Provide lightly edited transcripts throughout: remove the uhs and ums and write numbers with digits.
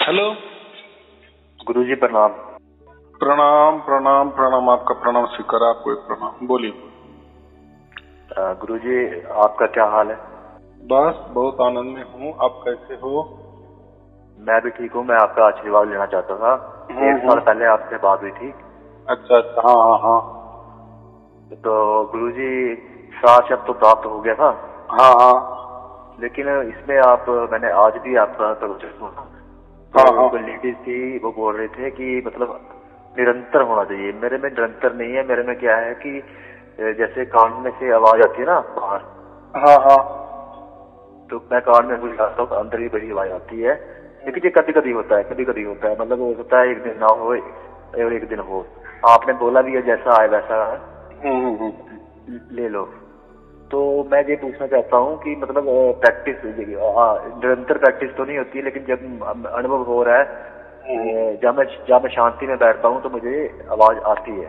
Hello गुरुजी प्रणाम। प्रणाम प्रणाम प्रणाम। आपका प्रणाम स्वीकार। आपको एक प्रणाम। बोलिए। गुरुजी आपका क्या हाल है? बस बहुत आनंद में हूँ। आप कैसे हो? मैं भी ठीक हूँ। मैं आपका आशीर्वाद लेना चाहता था। 1 साल पहले आपसे बात हुई थी। अच्छा अच्छा। हाँ हाँ हाँ। तो गुरुजी सात शब्द तो प्राप्त हो गया था। हाँ हाँ लेकिन इसमें मैंने आज भी आपका प्रवचन सुना। हाँ तो हाँ। कोई लेडीज थी, वो बोल रहे थे कि मतलब निरंतर होना चाहिए। मेरे में निरंतर नहीं है। मेरे में क्या है कि जैसे कान में से आवाज आती है ना बाहर, हाँ हाँ। तो मैं कान में घुस जाता हूँ तो अंदर भी बड़ी आवाज आती है। लेकिन ये कभी कभी होता है, कभी कभी होता है। मतलब हो सकता है एक दिन ना हो और एक दिन हो। आपने बोला भी है जैसा आए वैसा ले लो। तो मैं ये पूछना चाहता हूँ कि मतलब प्रैक्टिस निरंतर प्रैक्टिस तो नहीं होती, लेकिन जब अनुभव हो रहा है, जब मैं शांति में बैठता हूँ तो मुझे आवाज आती है।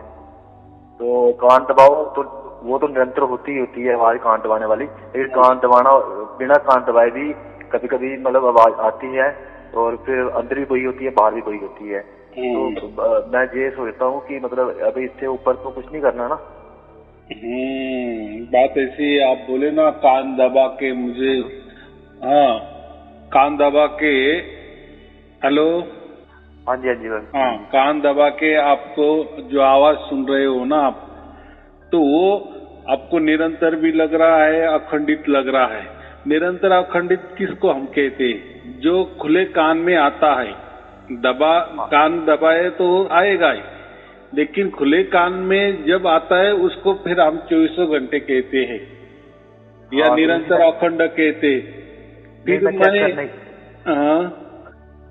तो कान दबाओ तो वो तो निरंतर होती है आवाज, कान दबाने वाली। लेकिन कान दबाना बिना कान दबाए भी कभी कभी मतलब आवाज आती है, और फिर अंदर भी कोई होती है, बाहर भी कोई होती है। तो मैं ये सोचता हूँ कि मतलब अभी इससे ऊपर तो कुछ नहीं करना ना। बात ऐसी आप बोले ना, कान दबा के मुझे। हाँ, कान दबा के। हेलो। हाँ जी हाँ जी हाँ, कान दबा के आपको जो आवाज सुन रहे हो ना आप, तो वो आपको निरंतर भी लग रहा है, अखंडित लग रहा है। निरंतर अखंडित किसको हम कहते हैं? जो खुले कान में आता है। कान दबाए तो आएगा ही, लेकिन खुले कान में जब आता है उसको फिर हम 24 घंटे कहते हैं या निरंतर अखंड कहते। फिर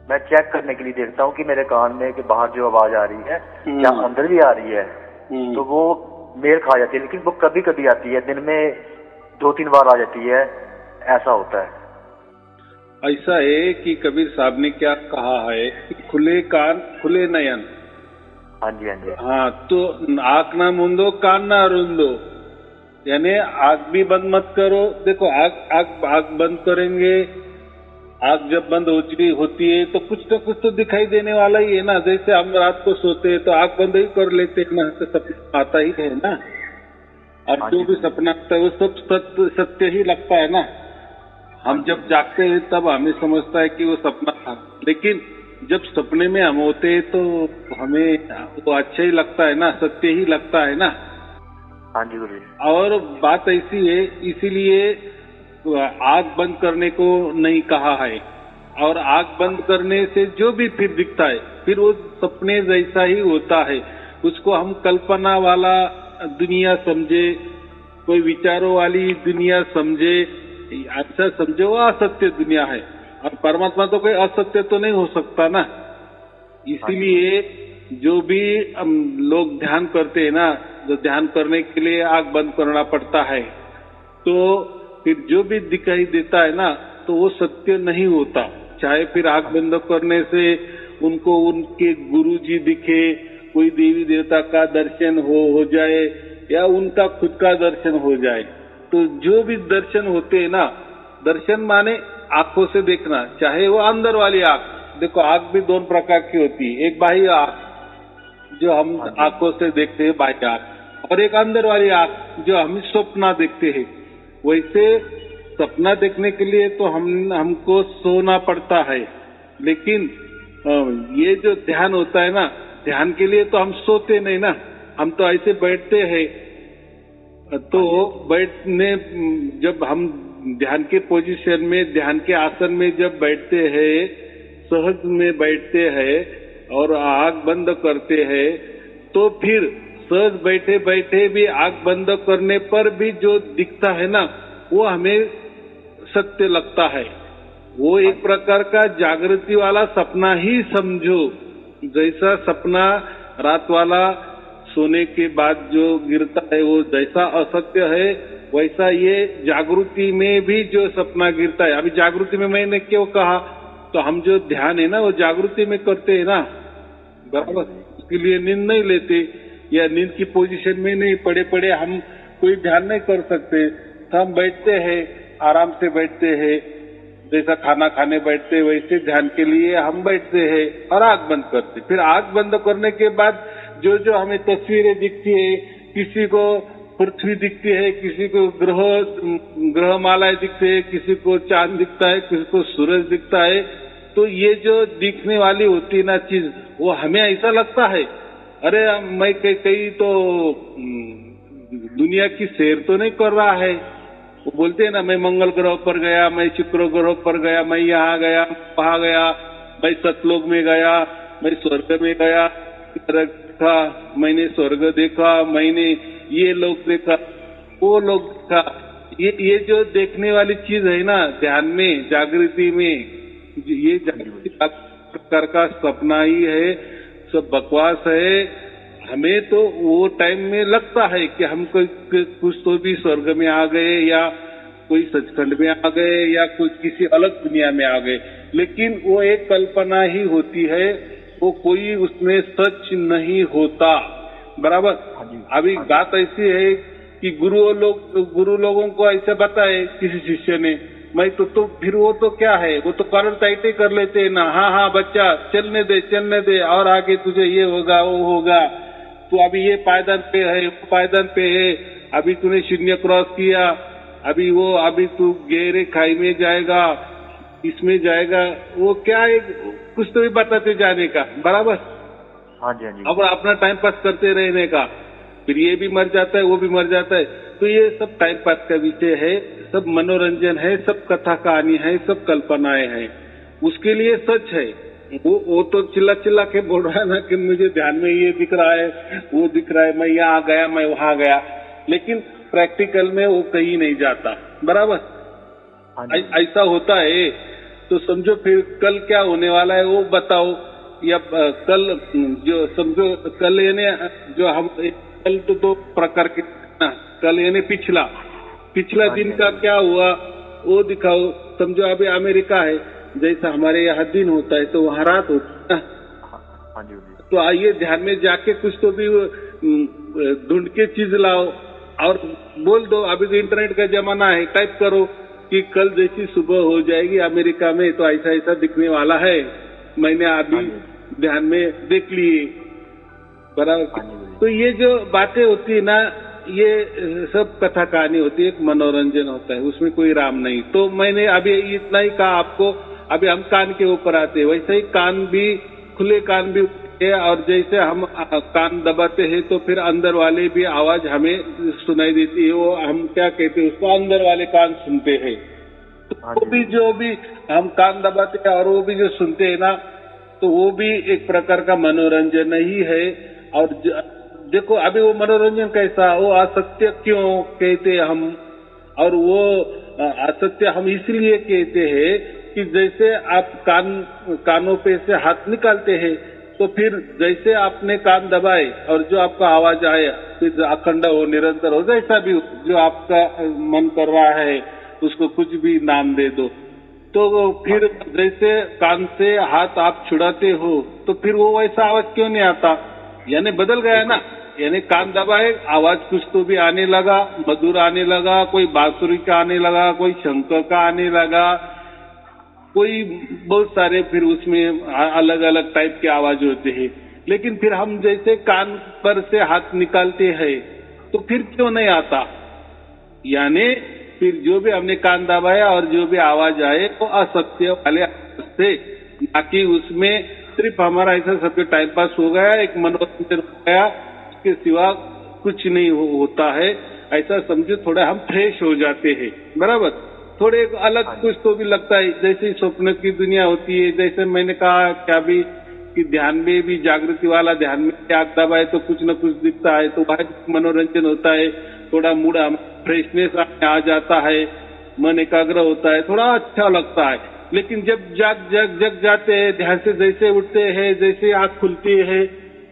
मैं चेक करने के लिए देखता हूँ कि मेरे कान में के बाहर जो आवाज आ रही है क्या अंदर भी आ रही है। तो वो मेल खा जाती है, लेकिन वो कभी कभी आती है, दिन में 2-3 बार आ जाती है, ऐसा होता है। ऐसा है कि कबीर साहब ने क्या कहा है कि खुले कान खुले नयन। हाँ जी हाँ जी। हाँ, तो आँख ना मूंदो, कान ना रूंदो, यानी आँख भी बंद मत करो। देखो, आँख बंद करेंगे, आँख जब बंद होती है तो कुछ ना कुछ तो दिखाई देने वाला ही है ना। जैसे हम रात को सोते हैं तो आँख बंद ही कर लेते हैं ना, तो सपना आता ही है ना। और जो भी सपना आता है वो सब सत्य ही लगता है ना। हम जब जागते हैं तब हमें समझता है कि वो सपना था, लेकिन जब सपने में हम होते हैं तो हमें वो अच्छा ही लगता है ना, सत्य ही लगता है ना। हाँ जी गुरु। और बात ऐसी है, इसीलिए आँख बंद करने को नहीं कहा है। और आँख बंद करने से जो भी फिर दिखता है फिर वो सपने जैसा ही होता है। उसको हम कल्पना वाला दुनिया समझे, कोई विचारों वाली दुनिया समझे, अच्छा समझे, वो असत्य दुनिया है। और परमात्मा तो कोई असत्य तो नहीं हो सकता ना। इसीलिए जो भी लोग ध्यान करते हैं ना, जो ध्यान करने के लिए आँख बंद करना पड़ता है, तो फिर जो भी दिखाई देता है ना तो वो सत्य नहीं होता। चाहे फिर आँख बंद करने से उनको उनके गुरु जी दिखे, कोई देवी देवता का दर्शन हो जाए, या उनका खुद का दर्शन हो जाए। तो जो भी दर्शन होते हैं ना, दर्शन माने आंखों से देखना, चाहे वो अंदर वाली आंख। देखो, आंख भी 2 प्रकार की होती है। एक बाह्य आंख जो हम आंखों से देखते हैं, बाह्य आंख, और एक अंदर वाली आंख जो हम सपना देखते हैं। वैसे सपना देखने के लिए तो हमको सोना पड़ता है, लेकिन ये जो ध्यान होता है ना, ध्यान के लिए तो हम सोते नहीं ना, हम तो ऐसे बैठते हैं। तो बैठने, जब हम ध्यान के पोजीशन में, ध्यान के आसन में जब बैठते हैं, सहज में बैठते हैं और आँख बंद करते हैं, तो फिर सहज बैठे बैठे भी आँख बंद करने पर भी जो दिखता है ना, वो हमें सत्य लगता है। वो एक प्रकार का जागृति वाला सपना ही समझो। जैसा सपना रात वाला सोने के बाद जो गिरता है वो जैसा असत्य है, वैसा ये जागृति में भी जो सपना गिरता है। अभी जागृति में मैंने क्यों कहा, तो हम जो ध्यान है ना वो जागृति में करते हैं ना, बराबर। उसके लिए नींद नहीं लेते, या नींद की पोजीशन में नहीं पड़े पड़े हम कोई ध्यान नहीं कर सकते। तो हम बैठते हैं, आराम से बैठते हैं, जैसा खाना खाने बैठते वैसे ध्यान के लिए हम बैठते हैं और आंख बंद करते। फिर आंख बंद करने के बाद जो जो हमें तस्वीरें दिखती है, किसी को पृथ्वी दिखती है, किसी को ग्रहमालाएं दिखते हैं, किसी को चांद दिखता है, किसी को सूरज दिखता है। तो ये जो दिखने वाली होती है ना चीज, वो हमें ऐसा लगता है अरे मैं कहीं तो दुनिया की सैर तो नहीं कर रहा है। वो बोलते हैं ना मैं मंगल ग्रह पर गया, मैं शुक्र ग्रह पर गया, मैं यहाँ गया, वहां गया, मैं सतलोक में गया, मैं स्वर्ग में गया, देखा, मैंने स्वर्ग देखा, मैंने ये लोग देखा, वो लोग देखा। ये जो देखने वाली चीज है ना ध्यान में, जागृति में, ये जागृति प्रकार का सपना ही है, सब बकवास है। हमें तो वो टाइम में लगता है कि हम कुछ तो भी स्वर्ग में आ गए या कोई सचखंड में आ गए या कुछ किसी अलग दुनिया में आ गए, लेकिन वो एक कल्पना ही होती है, वो कोई उसमें सच नहीं होता। बराबर। अभी बात ऐसी है कि गुरु लोगों को ऐसे बताए किसी शिष्य ने, मैं तो फिर वो तो क्या है, वो तो कारण टाइटे कर लेते हैं ना, हाँ बच्चा चलने दे और आगे तुझे ये होगा वो होगा, तू अभी ये पायदान पे है, वो पायदान पे है, अभी तूने शून्य क्रॉस किया, अभी तू गहरे खाई में जाएगा, इसमें जाएगा, वो क्या है, कुछ तो भी बताते जाने का। बराबर। हाँ जी, हाँ जी। अब अपना टाइम पास करते रहने का, फिर ये भी मर जाता है, वो भी मर जाता है। तो ये सब टाइम पास का विषय है, सब मनोरंजन है, सब कथा कहानी है, सब कल्पनाएं हैं। उसके लिए सच है, वो तो चिल्ला के बोल रहा है ना कि मुझे ध्यान में ये दिख रहा है, वो दिख रहा है, मैं यहाँ गया, मैं वहां गया, लेकिन प्रैक्टिकल में वो कहीं नहीं जाता। बराबर। ऐसा होता है तो समझो फिर कल क्या होने वाला है वो बताओ, या कल जो समझो कल यानी जो हम कल तो प्रकार के ना, कल यानी पिछला दिन का क्या हुआ वो दिखाओ। समझो अभी अमेरिका है, जैसा हमारे यहाँ दिन होता है तो वहाँ रात होता है। तो आइए ध्यान में जाके कुछ तो भी ढूंढ के चीज लाओ और बोल दो। अभी तो इंटरनेट का जमाना है, टाइप करो कि कल जैसी सुबह हो जाएगी अमेरिका में तो ऐसा ऐसा दिखने वाला है, मैंने अभी ध्यान में देख लिए। बराबर। तो ये जो बातें होती है ना, ये सब कथा कहानी होती है, एक मनोरंजन होता है, उसमें कोई राम नहीं। तो मैंने अभी इतना ही कहा आपको। अभी हम कान के ऊपर आते हैं, वैसे ही कान भी, खुले कान भी है, और जैसे हम कान दबाते हैं तो फिर अंदर वाले भी आवाज हमें सुनाई देती है, वो हम क्या कहते हैं उसको, अंदर वाले कान सुनते हैं। तो वो भी जो भी हम कान दबाते हैं और वो भी जो सुनते हैं ना, तो वो भी एक प्रकार का मनोरंजन ही है। और देखो अभी वो मनोरंजन कैसा, वो असत्य क्यों कहते हम, और वो असत्य हम इसलिए कहते हैं कि जैसे आप कानों पे से हाथ निकालते हैं तो फिर जैसे आपने कान दबाए और जो आपका आवाज आया, फिर अखंड हो, निरंतर हो, जैसा भी जो आपका मन कर रहा है उसको कुछ भी नाम दे दो। तो फिर जैसे कान से हाथ आप छुड़ाते हो तो फिर वो वैसा आवाज क्यों नहीं आता, यानी बदल गया ना। यानी कान दबाए, आवाज कुछ तो भी आने लगा, मधुर आने लगा, कोई बांसुरी का आने लगा, कोई शंकर का आने लगा, कोई बहुत सारे फिर उसमें अलग अलग टाइप के आवाज होते हैं। लेकिन फिर हम जैसे कान पर से हाथ निकालते हैं तो फिर क्यों नहीं आता, यानी फिर जो भी हमने कान दबाया और जो भी आवाज आए वो असत्य वाले से, ना कि उसमें सिर्फ हमारा ऐसा सबके टाइम पास हो गया, एक मनोरंजन हो गया, उसके सिवा कुछ नहीं होता है। ऐसा समझो, थोड़ा हम फ्रेश हो जाते हैं। बराबर। थोड़े अलग कुछ तो भी लगता है, जैसे स्वप्न की दुनिया होती है। जैसे मैंने कहा क्या भी कि ध्यान में भी जागृति वाला, ध्यान में आग दबाए तो कुछ न कुछ दिखता है, तो वह मनोरंजन होता है। थोड़ा मूड फ्रेशनेस आ जाता है, मन एकाग्र होता है, थोड़ा अच्छा लगता है। लेकिन जब जग जाते हैं, ध्यान से जैसे उठते हैं, जैसे आँख खुलती है,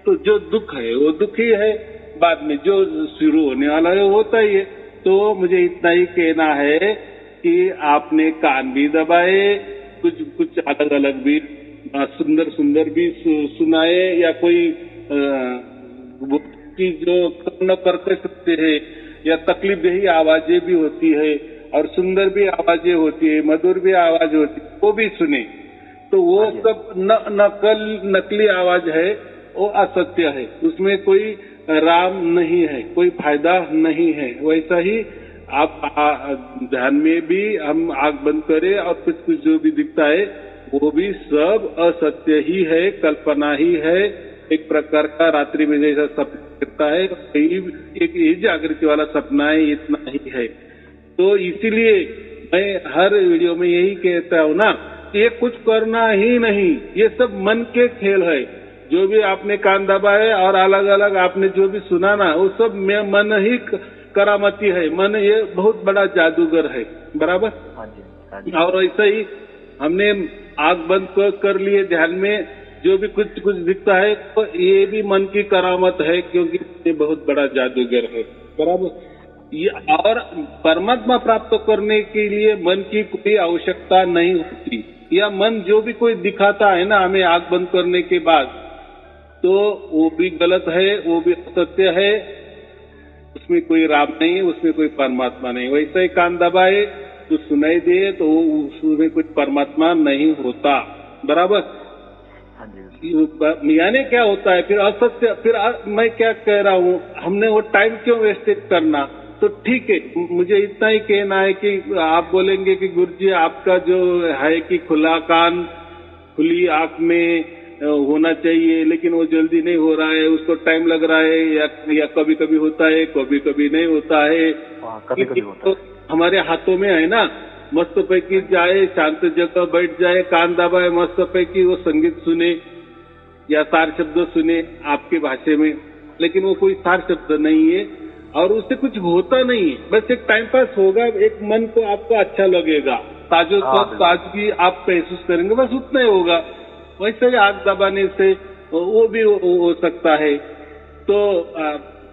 तो जो दुख है वो दुख ही है, बाद में जो शुरू होने वाला है वो होता ही है। तो मुझे इतना ही कहना है कि आपने कान भी दबाए, कुछ अलग अलग भी सुंदर भी सुनाए, या कोई चीज जो न करते सकते हैं, या तकलीफ देही आवाजें भी होती है, और सुंदर भी आवाजें होती है, मधुर भी आवाज होती है, वो भी सुने। तो वो सब नकली आवाज है, वो असत्य है, उसमें कोई राम नहीं है, कोई फायदा नहीं है। वैसा ही आप ध्यान में भी हम आंख बंद करें और कुछ कुछ जो भी दिखता है वो भी सब असत्य ही है, कल्पना ही है, एक प्रकार का रात्रि में जैसा सपना दिखता है, एक ये जागृति वाला सपना है, इतना ही है। तो इसीलिए मैं हर वीडियो में यही कहता हूँ ना, ये कुछ करना ही नहीं, ये सब मन के खेल है। जो भी आपने कान दबाए और अलग अलग आपने जो भी सुना ना, वो सब मन ही करामती है, मन ये बहुत बड़ा जादूगर है, बराबर। हाँ जी, हाँ जी। और ऐसा ही हमने आंख बंद कर लिए ध्यान में, जो भी कुछ कुछ दिखता है तो ये भी मन की करामत है, क्योंकि ये बहुत बड़ा जादूगर है, बराबर। ये और परमात्मा प्राप्त करने के लिए मन की कोई आवश्यकता नहीं होती, या मन जो भी कोई दिखाता है ना हमें आंख बंद करने के बाद, तो वो भी गलत है, वो भी असत्य है, उसमें कोई राम नहीं है, उसमें कोई परमात्मा नहीं। वैसे ही कान दबाए तो सुनाई दे तो उसमें कुछ परमात्मा नहीं होता, बराबर। यानी क्या होता है फिर असत्य, फिर मैं क्या कह रहा हूँ, हमने वो टाइम क्यों वेस्टेज करना। तो ठीक है, मुझे इतना ही कहना है कि आप बोलेंगे कि गुरुजी आपका जो है कि खुला कान खुली आंख में होना चाहिए, लेकिन वो जल्दी नहीं हो रहा है, उसको टाइम लग रहा है, या कभी कभी होता है, कभी कभी नहीं होता है। कभी कभी होता है। हमारे हाथों में है ना, मस्त पैकी जाए, शांत जगह बैठ जाए, कान दबाए, मस्त पैकी वो संगीत सुने या सार शब्द सुने आपके भाषा में, लेकिन वो कोई सार शब्द नहीं है और उससे कुछ होता नहीं है, बस एक टाइम पास होगा, एक मन को आपको अच्छा लगेगा, ताजगी आप महसूस करेंगे, बस उतना ही होगा। वैसे ही आग दबाने से वो भी हो सकता है। तो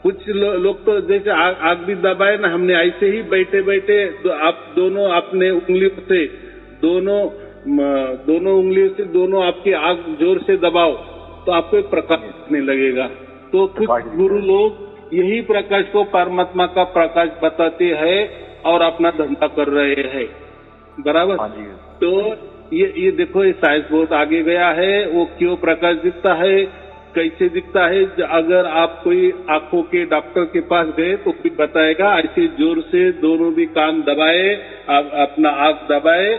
कुछ लोग तो जैसे आग भी दबाए ना, हमने ऐसे ही बैठे बैठे आप दोनों अपने उंगलियों से दोनों उंगलियों से दोनों आपकी आग जोर से दबाओ तो आपको एक प्रकाश दिखने लगेगा। तो कुछ गुरु लोग यही प्रकाश को परमात्मा का प्रकाश बताते हैं और अपना धंधा कर रहे हैं, बराबर। तो ये देखो, ये साइंस बहुत आगे गया है। वो क्यों प्रकाश दिखता है, कैसे दिखता है, अगर आप कोई आंखों के डॉक्टर के पास गए तो भी बताएगा, ऐसे जोर से दोनों भी कान दबाए, अपना आंख दबाए,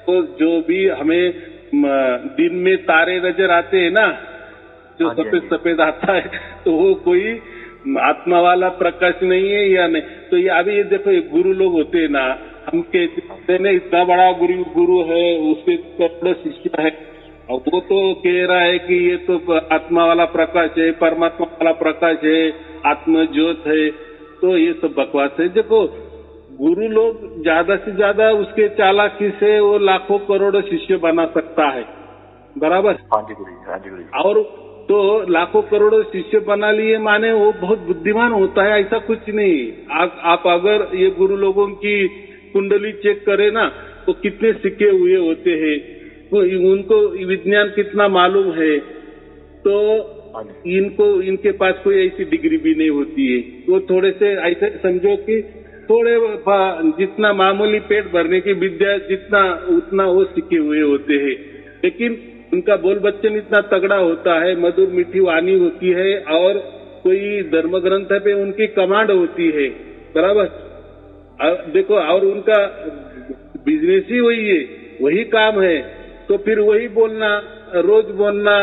तो जो भी हमें दिन में तारे नजर आते हैं ना, जो सफेद सफेद आता है, तो वो कोई आत्मा वाला प्रकाश नहीं है या नहीं। तो ये अभी ये देखो, ये गुरु लोग होते हैं ना, हम कहते हैं इतना बड़ा गुरु है, उसके बड़ा शिष्य है, और वो तो कह रहा है कि ये तो आत्मा वाला प्रकाश है, परमात्मा वाला प्रकाश है, आत्म ज्योत है। तो ये सब बकवास है। देखो, गुरु लोग ज्यादा से ज्यादा उसके चालाकी से वो लाखों करोड़ों शिष्य बना सकता है, बराबर। हाँ जी गुरु। और तो लाखों करोड़ों शिष्य बना लिए माने वो बहुत बुद्धिमान होता है, ऐसा कुछ नहीं। आप अगर ये गुरु लोगों की कुंडली चेक करें ना, तो कितने सिक्के हुए होते हैं, तो उनको विज्ञान कितना मालूम है, तो इनके पास कोई ऐसी डिग्री भी नहीं होती है। तो थोड़े से ऐसे समझो कि थोड़े जितना मामूली पेट भरने की विद्या जितना उतना वो सीखे हुए होते हैं, लेकिन उनका बोल बच्चन इतना तगड़ा होता है, मधुर मीठी वाणी होती है, और कोई धर्म ग्रंथ पे उनकी कमांड होती है, बराबर। देखो, और उनका बिजनेस ही वही है, वही काम है, तो फिर वही बोलना, रोज बोलना,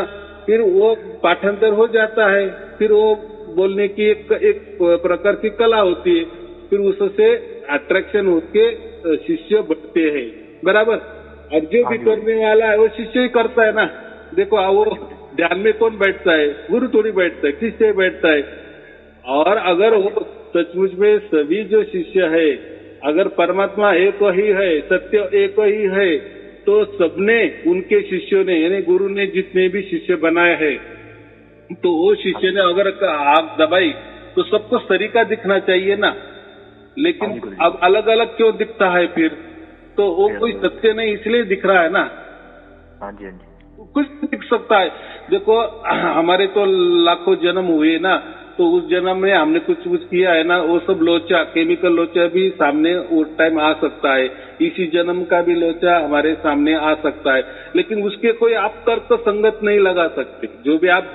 फिर वो पाठांतर हो जाता है, फिर वो बोलने की एक प्रकार की कला होती है, फिर उससे अट्रैक्शन होके शिष्य बढ़ते हैं, बराबर। और जो भी करने वाला है वो शिष्य ही करता है ना। देखो, वो ध्यान में कौन बैठता है, गुरु थोड़ी बैठता है, शिष्य बैठता है। और अगर वो सचमुच में सभी जो शिष्य है, अगर परमात्मा एक ही है, सत्य एक ही है, तो सबने उनके शिष्यों ने यानी गुरु ने जितने भी शिष्य बनाए हैं, तो वो शिष्य ने अगर आग दबाई तो सबको सरीका दिखना चाहिए ना। लेकिन अब अलग अलग क्यों दिखता है फिर? तो वो कोई सत्य नहीं इसलिए दिख रहा है ना। हाँ जी, कुछ दिख सकता है। देखो, हमारे तो लाखों जन्म हुए ना, तो उस जन्म में हमने कुछ किया है ना, वो सब लोचा, केमिकल लोचा भी सामने उस टाइम आ सकता है। इसी जन्म का भी लोचा हमारे सामने आ सकता है, लेकिन उसके कोई आप तर्क संगत नहीं लगा सकते। जो भी आप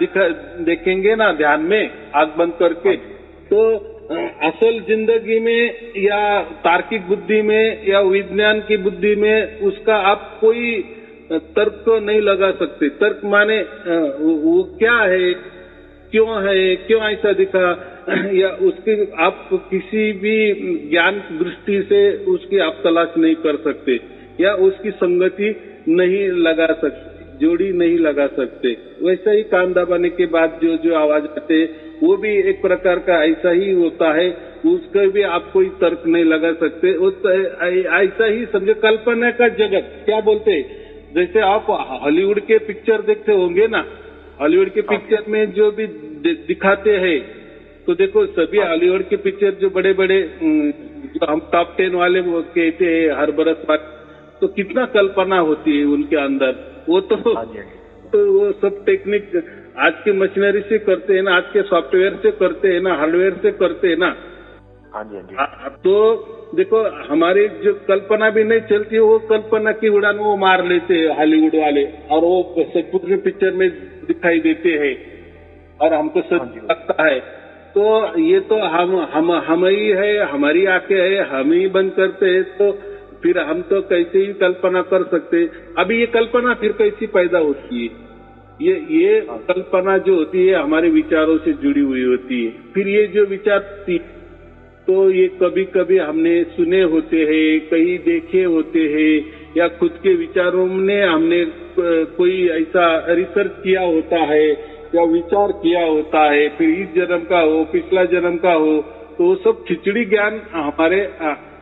देखेंगे ना ध्यान में आंख बंद करके, तो असल जिंदगी में या तार्किक बुद्धि में या विज्ञान की बुद्धि में उसका आप कोई तर्क नहीं लगा सकते। तर्क माने वो क्या है, क्यों ऐसा दिखा, या उसकी आप किसी भी ज्ञान दृष्टि से उसकी आप तलाश नहीं कर सकते, या उसकी संगति नहीं लगा सकते, जोड़ी नहीं लगा सकते। वैसा ही कान दबाने के बाद जो आवाज आते वो भी एक प्रकार का ऐसा ही होता है, उसका भी आप कोई तर्क नहीं लगा सकते। ऐसा ही समझो कल्पना का जगत क्या बोलते हैं, जैसे आप हॉलीवुड के पिक्चर देखते होंगे ना, हॉलीवुड के पिक्चर में जो भी दिखाते हैं, तो देखो सभी हॉलीवुड के पिक्चर जो बड़े बड़े जो हम टॉप 10 वाले वो कहते हैं हर बरस बाद, तो कितना कल्पना होती है उनके अंदर। वो तो वो सब टेक्निक आज के मशीनरी से करते हैं ना, आज के सॉफ्टवेयर से करते हैं ना, हार्डवेयर से करते हैं ना। हाँ जी। तो देखो हमारी जो कल्पना भी नहीं चलती, वो कल्पना की उड़ान वो मार लेते हैं हॉलीवुड वाले, और वो सचमुच में पिक्चर में दिखाई देते हैं और हमको सच लगता है। तो ये तो हम ही है, हमारी आंखें है, हम ही बंद करते हैं, तो फिर हम तो कैसे ही कल्पना कर सकते। अभी ये कल्पना फिर कैसी पैदा होती है, ये कल्पना जो होती है हमारे विचारों से जुड़ी हुई होती है। फिर ये जो विचार तो ये कभी कभी हमने सुने होते हैं, कहीं देखे होते हैं, या खुद के विचारों में हमने कोई ऐसा रिसर्च किया होता है या विचार किया होता है, फिर इस जन्म का हो, पिछला जन्म का हो, तो वो सब खिचड़ी ज्ञान हमारे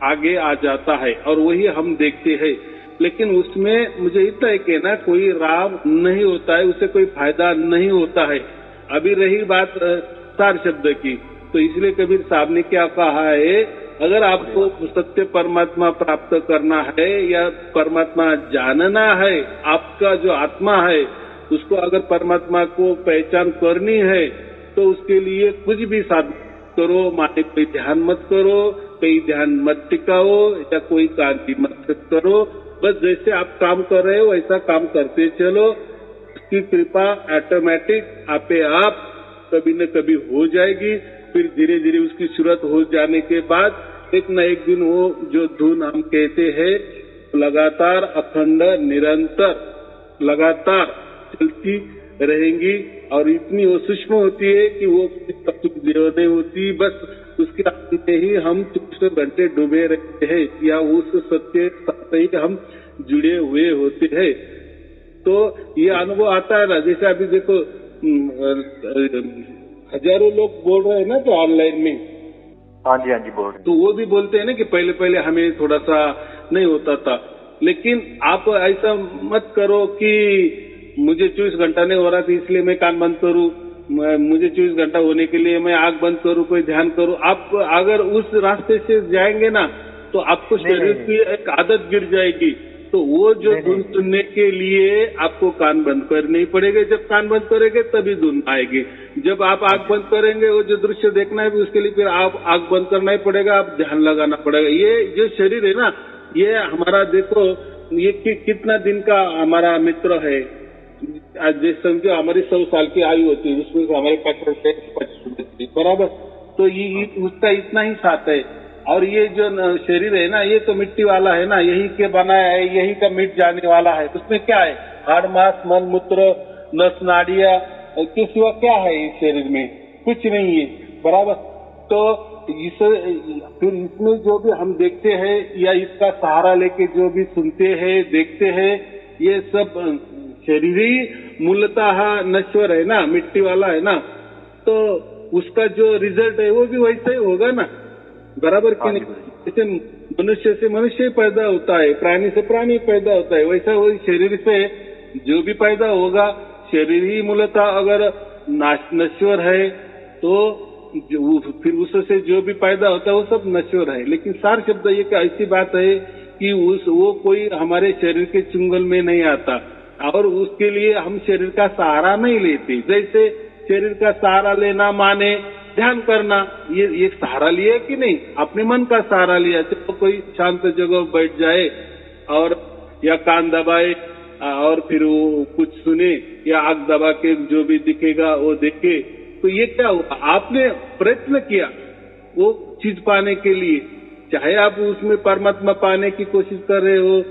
आगे आ जाता है और वही हम देखते हैं। लेकिन उसमें मुझे इतना है कि ना कोई लाभ नहीं होता है, उससे कोई फायदा नहीं होता है। अभी रही बात सार शब्द की, तो इसलिए कबीर साहब ने क्या कहा है, अगर आपको सत्य परमात्मा प्राप्त करना है या परमात्मा जानना है, आपका जो आत्मा है उसको अगर परमात्मा को पहचान करनी है, तो उसके लिए कुछ भी साधन करो, माने कोई ध्यान मत करो, कहीं ध्यान मत टिकाओ, या कोई कांति मत करो, बस जैसे आप काम कर रहे हो वैसा काम करते चलो। उसकी कृपा ऑटोमेटिक आपे आप कभी न कभी हो जाएगी। फिर धीरे धीरे उसकी सूरत हो जाने के बाद एक न एक दिन वो जो धुन हम कहते हैं लगातार अखंड निरंतर लगातार चलती रहेंगी, और इतनी वो सूक्ष्म होती है कि वो नहीं होती, बस उसके आगे ही हम 24 घंटे डूबे रहते हैं, या उस सत्य से ही हम जुड़े हुए होते हैं। तो ये अनुभव आता है ना, जैसे अभी देखो हजारों लोग बोल रहे हैं ना तो ऑनलाइन में। हाँ जी बोल रहे हैं। तो वो भी बोलते हैं ना कि पहले पहले हमें थोड़ा सा नहीं होता था, लेकिन आप ऐसा मत करो कि मुझे 24 घंटा नहीं हो रहा था इसलिए मैं कान बंद करूं, मुझे 24 घंटा होने के लिए मैं आंख बंद करूं, कोई ध्यान करूं। आप अगर उस रास्ते से जाएंगे ना तो आपको शरीर की एक आदत गिर जाएगी। तो वो जो धुन सुनने के लिए आपको कान बंद करने पड़ेगा। जब कान बंद करेंगे तभी धुन आएगी। जब आप आंख बंद करेंगे वो जो दृश्य देखना है उसके लिए फिर आप आंख बंद करना ही पड़ेगा, आप ध्यान लगाना पड़ेगा। ये जो शरीर है ना, ये हमारा देखो ये कितना दिन का हमारा मित्र है। आज समझो हमारी 100 साल की आयु होती है, उसमें से हमारे 25 बराबर, तो ये उसका इतना ही साथ है। और ये जो शरीर है ना, ये तो मिट्टी वाला है ना, यही के बनाया है, यही का मिट जाने वाला है। उसमें क्या है, हाड़ मांस मन मूत्र नस नाड़ियां के सिवा क्या है इस शरीर में, कुछ नहीं है बराबर। तो फिर इसमें जो भी हम देखते हैं या इसका सहारा लेके जो भी सुनते हैं देखते हैं, ये सब शरीर ही मूलतः नश्वर है ना, मिट्टी वाला है ना, तो उसका जो रिजल्ट है वो भी वैसा ही होगा ना, बराबर कि नहीं। जैसे मनुष्य से मनुष्य पैदा होता है, प्राणी से प्राणी पैदा होता है, वैसा वही शरीर से जो भी पैदा होगा, शरीर ही मूलतः अगर नश्वर है तो फिर उससे जो भी पैदा होता है वो सब नश्वर है। लेकिन सार शब्द ये ऐसी बात है कि वो कोई हमारे शरीर के चुंगल में नहीं आता, और उसके लिए हम शरीर का सहारा नहीं लेते। जैसे शरीर का सहारा लेना माने ध्यान करना, ये सहारा लिया कि नहीं, अपने मन का सहारा लिया। तो कोई शांत जगह बैठ जाए और या कान दबाए और फिर वो कुछ सुने या आंख दबा के जो भी दिखेगा वो देखे, तो ये क्या हुआ, आपने प्रयत्न किया वो चीज पाने के लिए। चाहे आप उसमें परमात्मा पाने की कोशिश कर रहे हो,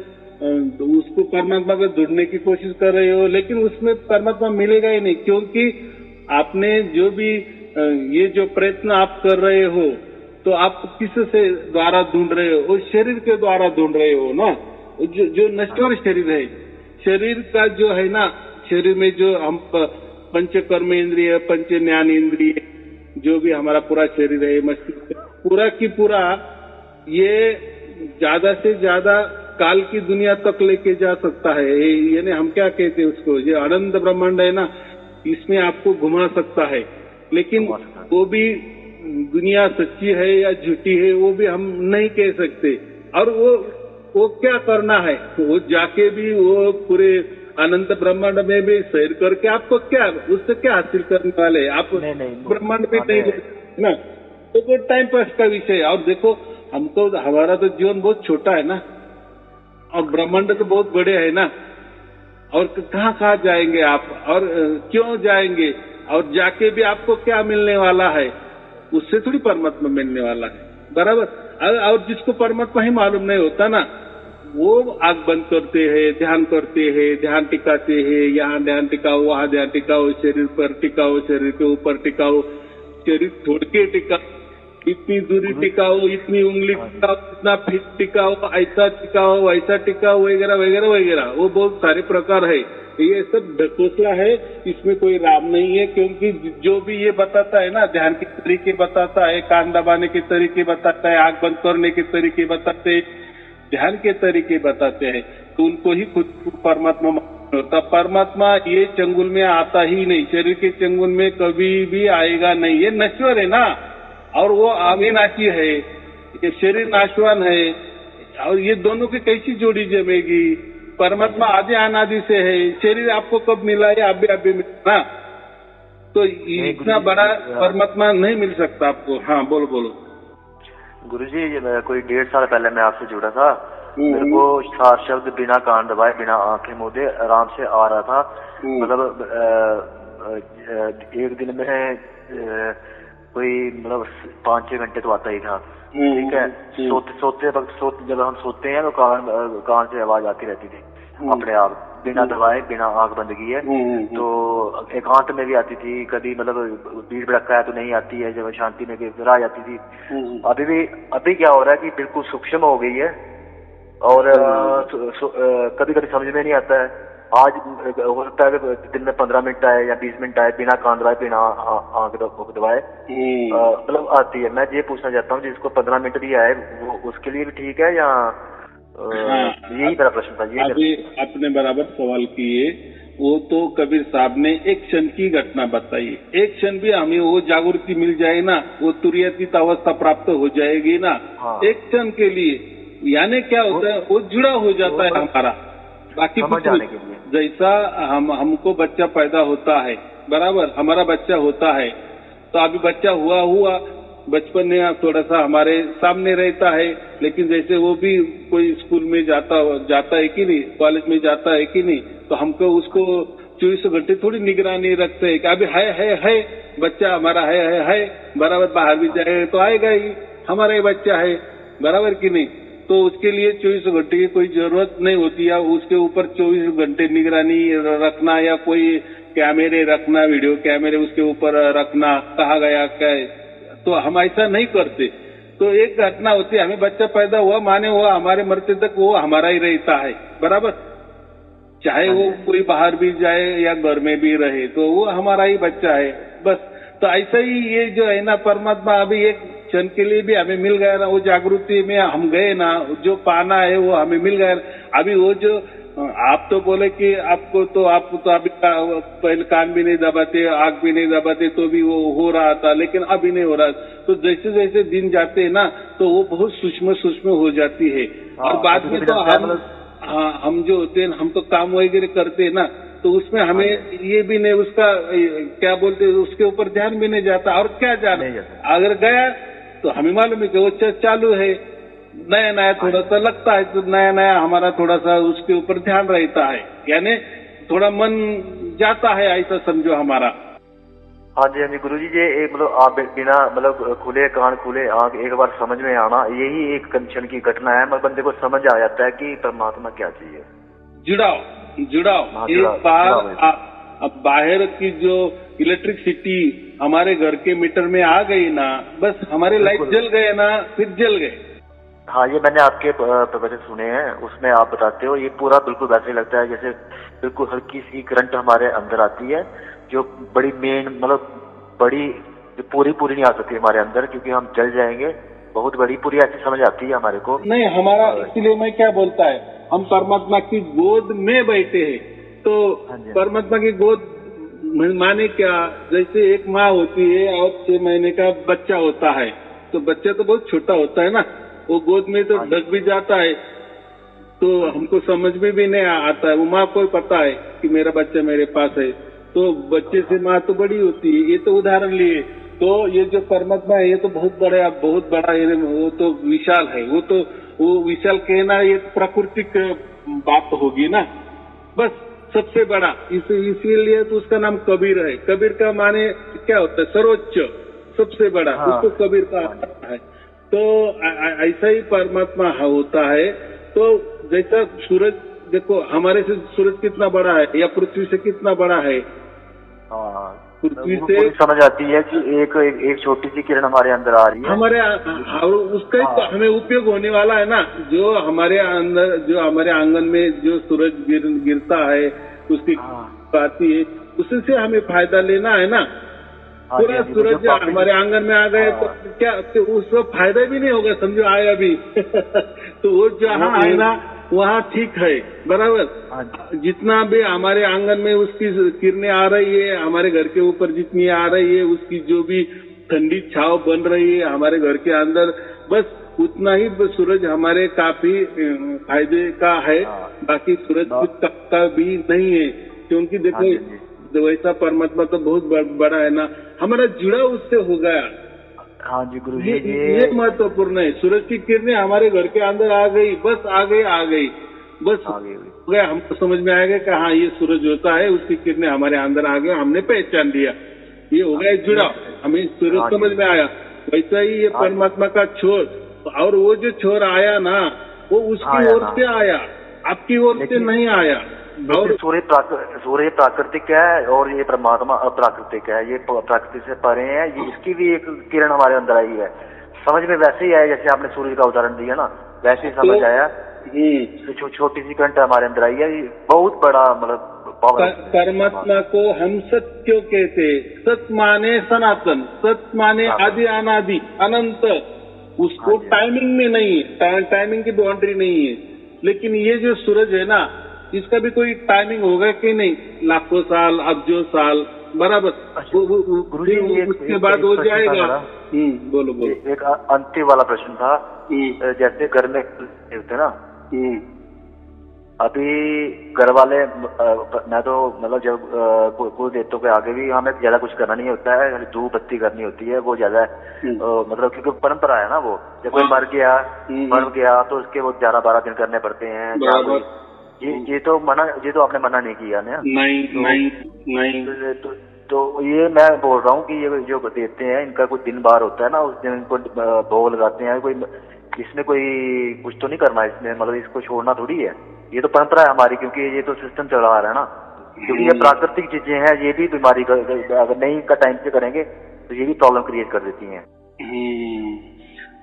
तो उसको परमात्मा पे जुड़ने की कोशिश कर रहे हो, लेकिन उसमें परमात्मा मिलेगा ही नहीं, क्योंकि आपने जो भी ये जो प्रयत्न आप कर रहे हो तो आप किस से द्वारा ढूंढ रहे हो, वो शरीर के द्वारा ढूंढ रहे हो ना, जो नश्वर शरीर है, शरीर का जो है ना, शरीर में जो हम पंच कर्म इंद्रिय, पंच ज्ञान इंद्रिय, जो भी हमारा पूरा शरीर है, मस्तिष्क पूरा की पूरा, ये ज्यादा से ज्यादा काल की दुनिया तक लेके जा सकता है। यानी हम क्या कहते हैं उसको, ये अनंत ब्रह्मांड है ना, इसमें आपको घुमा सकता है। लेकिन वो भी दुनिया सच्ची है या झूठी है वो भी हम नहीं कह सकते। और वो क्या करना है, वो जाके भी वो पूरे अनंत ब्रह्मांड में भी सैर करके आपको क्या, उससे क्या हासिल करने वाले, आप ब्रह्मांड में नहीं ना, तो टाइम पास का विषय है। और देखो हमको, हमारा तो जीवन बहुत छोटा है ना, और ब्रह्मांड तो बहुत बड़े है ना, और कहाँ कहाँ जाएंगे आप, और क्यों जाएंगे, और जाके भी आपको क्या मिलने वाला है, उससे थोड़ी परमात्मा मिलने वाला है, बराबर। और जिसको परमात्मा ही मालूम नहीं होता ना, वो आंख बंद करते हैं, ध्यान करते हैं, ध्यान टिकाते हैं, यहाँ ध्यान टिकाओ, वहाँ ध्यान टिकाओ, शरीर पर टिकाओ, शरीर के ऊपर टिकाओ, शरीर छोड़ के टिकाओ, इतनी दूरी टिकाओ, इतनी उंगली टिकाओ, इतना फीट टिकाओ, ऐसा टिकाओ, वैसा टिकाओ, वगैरह वगैरह वगैरह, वो बहुत सारे प्रकार है। ये सब ढकोसला है, इसमें कोई राम नहीं है, क्योंकि जो भी ये बताता है ना, ध्यान के तरीके बताता है, कान दबाने के तरीके बताता है, आंख बंद करने के तरीके बताते हैं, ध्यान के तरीके बताते हैं, तो उनको ही खुद को परमात्मा होता। परमात्मा ये चंगुल में आता ही नहीं, शरीर के चंगुल में कभी भी आएगा नहीं, ये नश्वर है ना, और वो अविनाशी है, ये शरीर नाशवान है, और ये दोनों की कैसी जोड़ी जमेगी। परमात्मा आदि अनादि से है, शरीर आपको कब मिला है, अभी मिला, तो इतना बड़ा परमात्मा नहीं मिल सकता आपको। हाँ बोलो बोलो। गुरुजी, कोई 1.5 साल पहले मैं आपसे जुड़ा था, मेरे को 4 शब्द बिना कान दबाए, बिना आंखें मूंदे आराम से आ रहा था। मतलब एक दिन में कोई मतलब 5-6 घंटे तो आता ही था, ठीक है। सोते वक्त जब हम सोते हैं तो कान से आवाज आती रहती थी अपने आप, बिना दबाए, बिना आंख बंद किए। तो एकांत में भी आती थी, कभी मतलब भीड़ भड़का है तो नहीं आती है, जब शांति में फिर आ जाती थी। अभी क्या हो रहा है कि बिल्कुल सूक्ष्म हो गई है, और कभी कभी समझ में नहीं आता है। आज हो सकता है कि दिन में 15 मिनट आए या 20 मिनट आए, बिना कान दबाए, बिना आंख दबाए, मतलब आती है। मैं ये पूछना चाहता हूँ, जिसको 15 मिनट भी आए वो उसके लिए भी ठीक है, या यही मेरा प्रश्न था। ये अभी आपने बराबर सवाल किए। वो तो कबीर साहब ने एक क्षण की घटना बताई, एक क्षण भी हमें वो जागृति मिल जाए ना, वो तुरीयातीत अवस्था प्राप्त हो जाएगी ना, एक क्षण के लिए, यानी क्या होता है, वो जुड़ा हो जाता है हमारा। बाकी कुछ नहीं, जैसा हमको बच्चा पैदा होता है, बराबर, हमारा बच्चा होता है, तो अभी बच्चा हुआ बचपन में थोड़ा सा हमारे सामने रहता है, लेकिन जैसे वो भी कोई स्कूल में जाता है कि नहीं, कॉलेज में जाता है कि नहीं, तो हमको उसको 24 घंटे थोड़ी निगरानी रखते हैं कि अभी है बच्चा हमारा है, बराबर, बाहर भी जाए तो आएगा ही, हमारा ही बच्चा है, बराबर कि नहीं। तो उसके लिए 24 घंटे की कोई जरूरत नहीं होती, या उसके ऊपर 24 घंटे निगरानी रखना, या कोई कैमरे रखना, वीडियो कैमरे उसके ऊपर रखना, कहा गया क्या, तो हम ऐसा नहीं करते। तो एक घटना होती है, हमें बच्चा पैदा हुआ, माने हुआ, हमारे मरते तक वो हमारा ही रहता है, बराबर, चाहे वो कोई बाहर भी जाए या घर में भी रहे, तो वो हमारा ही बच्चा है, बस। तो ऐसा ही ये जो है ना, परमात्मा अभी एक क्षण के लिए भी हमें मिल गया ना, वो जागृति में हम गए ना, जो पाना है वो हमें मिल गया। अभी वो जो आप तो बोले कि आप तो अभी पहले कान भी नहीं दबाते, आंख भी नहीं दबाते, तो भी वो हो रहा था, लेकिन अभी नहीं हो रहा। तो जैसे जैसे दिन जाते हैं ना, तो वो बहुत सूक्ष्म हो जाती है। और बाद में तो हम जो होते हैं, हम तो काम वगैरह करते हैं ना, तो उसमें हमें ये भी नहीं उसका क्या बोलते उसके ऊपर ध्यान भी नहीं जाता। और क्या जाना, अगर गया तो हमें मालूम है कि वो चालू है, नया नया थोड़ा सा लगता है, तो नया नया हमारा थोड़ा सा उसके ऊपर ध्यान रहता है, यानी थोड़ा मन जाता है, ऐसा समझो हमारा। हाँ जी गुरुजी, ये मतलब आप बिना मतलब खुले कान खुले आंख एक बार समझ में आना, यही एक कंचन की घटना है, मतलब बंदे को समझ आ जाता है कि परमात्मा क्या चाहिए। जुड़ाव एक बार अब बाहर की जो इलेक्ट्रिसिटी हमारे घर के मीटर में आ गई ना, बस हमारे लाइट जल गए ना, फिर जल गए। हाँ, ये मैंने आपके प्रवचन सुने हैं, उसमें आप बताते हो ये पूरा बिल्कुल वैसे लगता है जैसे बिल्कुल हल्की सी करंट हमारे अंदर आती है, जो बड़ी मेन मतलब बड़ी पूरी नहीं आ सकती हमारे अंदर, क्योंकि हम जल जाएंगे, बहुत बड़ी पूरी ऐसी समझ आती है हमारे को। नहीं हमारा, इसलिए मैं क्या बोलता है, हम परमात्मा की गोद में बैठे हैं, तो परमात्मा की गोद माने क्या, जैसे एक माँ होती है और 6 महीने का बच्चा होता है, तो बच्चा तो बहुत छोटा होता है ना, वो गोद में तो ढक भी जाता है, तो हमको समझ में भी नहीं आता है, वो माँ को पता है कि मेरा बच्चा मेरे पास है, तो बच्चे से माँ तो बड़ी होती है। ये तो उदाहरण लिए, तो ये जो परमात्मा है ये तो बहुत बड़ा है, वो तो विशाल है, वो विशाल कहना ये प्राकृतिक बात होगी ना, बस सबसे बड़ा, इसीलिए तो उसका नाम कबीर है। कबीर का माने क्या होता है, सर्वोच्च, सबसे बड़ा, उसको कबीर का है। तो ऐसा ही परमात्मा होता है। तो जैसा सूरज, देखो हमारे से सूरज कितना बड़ा है या पृथ्वी से कितना बड़ा है, पृथ्वी से समझ आती है कि एक छोटी सी किरण हमारे अंदर आ रही है, हमारे उसका ही तो हमें उपयोग होने वाला है ना, जो हमारे अंदर, जो हमारे आंगन में जो सूरज गिरता है, उसकी आती है, उससे हमें फायदा लेना है ना। पूरा सूरज हमारे आंगन में आ गए तो क्या, तो उसको फायदा भी नहीं होगा, समझो आया भी तो वो जहाँ है ना वहाँ ठीक है, बराबर। जितना भी हमारे आंगन में उसकी किरणें आ रही है, हमारे घर के ऊपर जितनी आ रही है, उसकी जो भी ठंडी छाव बन रही है हमारे घर के अंदर, बस उतना ही सूरज हमारे काफी फायदे का है। बाकी सूरज कुछ का भी नहीं है, क्योंकि देखो वैसा परमात्मा तो बहुत बड़ा है ना, हमारा जुड़ा उससे हो गया। हाँ जी गुरु जी, ये महत्वपूर्ण है। सूरज की किरणें हमारे घर के अंदर आ गई, बस आ गई, बस हो गया, हमको समझ में आएगा कि हाँ ये सूरज होता है, उसकी किरणें हमारे अंदर आ गई, हमने पहचान लिया, ये हो गया जुड़ा, हमें सूरज समझ में आया। वैसा ही ये परमात्मा का छोर, और वो जो छोर आया ना, वो उसकी ओर से आया, आपकी ओर से नहीं आया। और सूर्य प्राकृतिक है और ये परमात्मा अप्राकृतिक है, ये प्राकृतिक से परे है, ये इसकी भी एक किरण हमारे अंदर आई है, समझ में वैसे ही आया जैसे आपने सूर्य का उदाहरण दिया ना, वैसे ही समझ आया। छोटी सी करंट हमारे अंदर आई है, बहुत बड़ा मतलब परमात्मा को हम सत्य क्यों कहते, सत्य माने सनातन, सत्य माने आदि अनादि अनंत, उसको टाइमिंग में नहीं है, टाइमिंग की बाउंड्री नहीं है। लेकिन ये जो सूरज है ना, इसका भी कोई टाइमिंग होगा कि नहीं, लाखों साल, अब्जों साल, बराबर। उसके बाद हो जाएगा। बोलो। एक अंतिम वाला प्रश्न था, जैसे घर में होते ना, अभी घर वाले, मैं तो मतलब जब कुल देवतों के आगे भी हमें ज्यादा कुछ करना नहीं होता है, धूप बत्ती करनी होती है, वो ज्यादा मतलब क्योंकि परंपरा है ना, वो जब कोई मर गया तो उसके वो 11-12 दिन करने पड़ते हैं। ये तो आपने मना नहीं किया ना? नहीं। तो ये मैं बोल रहा हूँ कि ये जो देते हैं, इनका कोई दिन बार होता है ना, उस दिन इनको भोग लगाते हैं, कोई इसमें कोई कुछ तो नहीं करना इसमें, मतलब इसको छोड़ना थोड़ी है, ये तो परंपरा है हमारी, क्योंकि ये तो सिस्टम चल रहा है ना, क्योंकि ये प्राकृतिक चीजें हैं, ये भी बीमारी अगर नहीं का टाइम से करेंगे तो ये भी प्रॉब्लम क्रिएट कर देती हैं।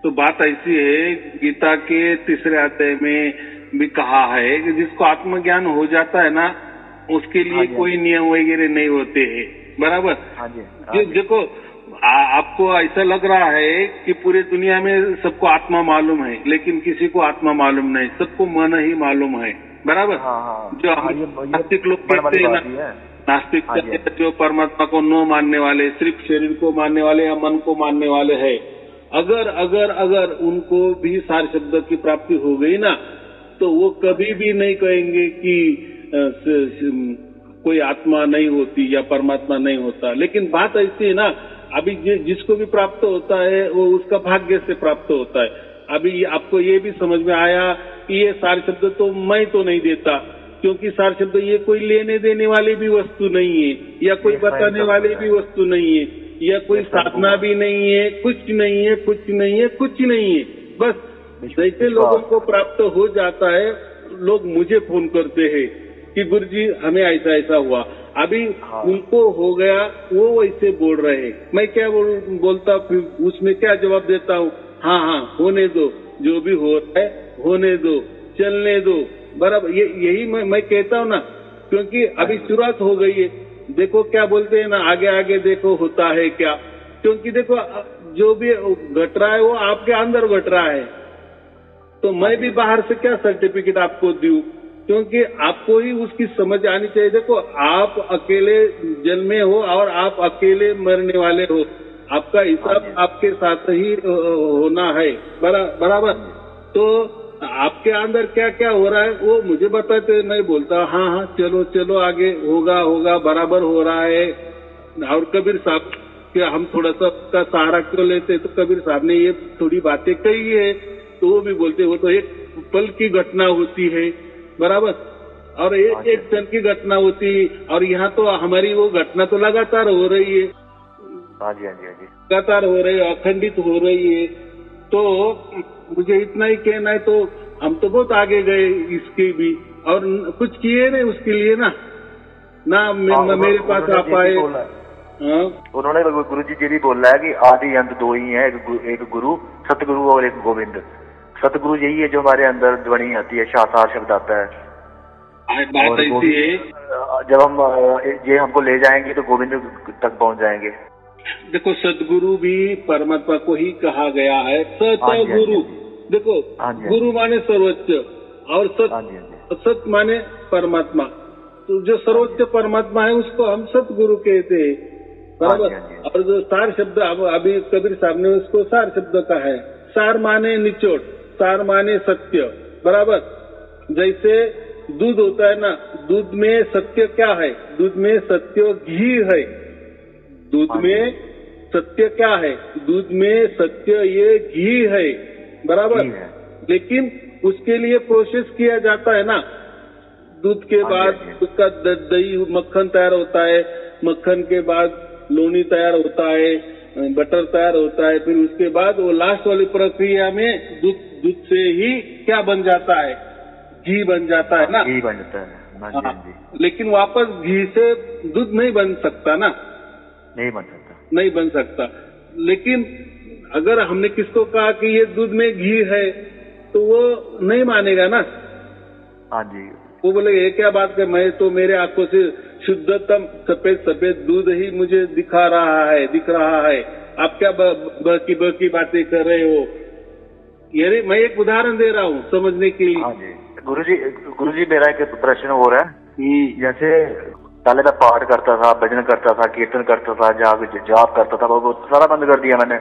तो बात ऐसी है, गीता के 3 अध्याय में भी कहा है कि जिसको आत्मज्ञान हो जाता है ना, उसके लिए कोई नियम वगैरह नहीं होते हैं, बराबर। देखो आपको ऐसा लग रहा है कि पूरे दुनिया में सबको आत्मा मालूम है, लेकिन किसी को आत्मा मालूम नहीं, सबको मन ही मालूम है, बराबर। जो नास्तिक लोग कहते हैं ना, नास्तिक जो परमात्मा को न मानने वाले, सिर्फ शरीर को मानने वाले या मन को मानने वाले है, अगर उनको भी सार शब्द की प्राप्ति हो गई ना, तो वो कभी भी नहीं कहेंगे कि कोई आत्मा नहीं होती या परमात्मा नहीं होता। लेकिन बात ऐसी है ना, अभी जिसको भी प्राप्त होता है वो उसका भाग्य से प्राप्त होता है। अभी आपको ये भी समझ में आया कि ये सार शब्द तो मैं तो नहीं देता, क्योंकि सार शब्द ये कोई लेने देने वाली भी वस्तु नहीं है, या कोई बताने वाली भी वस्तु नहीं है, या कोई साधना भी नहीं है, कुछ नहीं है, कुछ नहीं है, कुछ नहीं है। बस जैसे लोगों को प्राप्त हो जाता है, लोग मुझे फोन करते हैं कि गुरुजी हमें ऐसा ऐसा हुआ। अभी उनको हो गया, वो वैसे बोल रहे हैं, मैं क्या बोलता, फिर उसमें क्या जवाब देता हूँ? हाँ हाँ होने दो, जो भी हो रहा है होने दो, चलने दो, बराबर। यही मैं कहता हूँ ना, क्योंकि अभी शुरुआत हो गई है। देखो क्या बोलते हैं ना, आगे आगे देखो होता है क्या। क्योंकि देखो जो भी घट रहा है वो आपके अंदर घट रहा है, तो मैं भी बाहर से क्या सर्टिफिकेट आपको दूं? क्योंकि आपको ही उसकी समझ आनी चाहिए। देखो आप अकेले जन्मे हो और आप अकेले मरने वाले हो, आपका हिसाब आपके साथ ही होना है, बराबर। तो आपके अंदर क्या क्या हो रहा है वो मुझे बताते, मैं बोलता हाँ हाँ चलो चलो आगे होगा होगा, बराबर हो रहा है। और कबीर साहब के हम थोड़ा सा का सहारा क्यों लेते, तो कबीर साहब ने ये थोड़ी बातें कही है, तो वो भी बोलते वो तो एक पल की घटना होती है, बराबर, और एक क्षण की घटना होती है। और यहाँ तो हमारी वो घटना तो लगातार हो रही है, लगातार हो रही है, अखंडित हो रही है। तो मुझे इतना ही कहना है, तो हम तो बहुत आगे गए इसके भी, और कुछ किए नहीं उसके लिए ना मेरे पास आ पाए। उन्होंने गुरुजी जी भी बोल रहा है कि आदि अंत दो ही है, एक गुरु सतगुरु और एक गोविंद। सतगुरु यही है जो हमारे अंदर ध्वनि आती है, शासार शब्द आता है। बात ऐसी है, जब हम ये हमको ले जाएंगे तो गोविंद तक पहुंच जाएंगे। देखो सतगुरु भी परमात्मा को ही कहा गया है, सतगुरु। देखो गुरु माने सर्वोच्च और सत माने परमात्मा, तो जो सर्वोच्च परमात्मा है उसको हम सतगुरु कहते हैं, बराबर। और जो सार शब्द अभी कबीर साहब ने उसको सार शब्द का है, सार माने निचोड़, सार माने सत्य, बराबर। जैसे दूध होता है ना, दूध में सत्य क्या है? दूध में सत्य घी है। दूध में सत्य क्या है? दूध में सत्य ये घी है, बराबर। लेकिन उसके लिए प्रोसेस किया जाता है ना, दूध के बाद उसका दही मक्खन तैयार होता है, मक्खन के बाद लोनी तैयार होता है, बटर तैयार होता है, फिर उसके बाद वो लास्ट वाली प्रक्रिया में दूध से ही क्या बन जाता है? घी बन जाता है ना, घी बन जाता है। लेकिन वापस घी से दूध नहीं बन सकता ना, नहीं बन सकता। लेकिन अगर हमने किसको कहा कि ये दूध में घी है, तो वो नहीं मानेगा ना। हाँ जी, वो बोले ये क्या बात है, मैं तो मेरे आंखों से शुद्धतम सफेद सफेद दूध ही मुझे दिख रहा है, आप क्या बकी बातें कर रहे हो? ये मैं एक उदाहरण दे रहा हूँ समझने के लिए। हाँ जी, गुरुजी मेरा एक प्रश्न हो रहा है। जैसे पहले मैं पाठ करता था, भजन करता था, कीर्तन करता था, जाप करता था, वो सारा बंद कर दिया मैंने।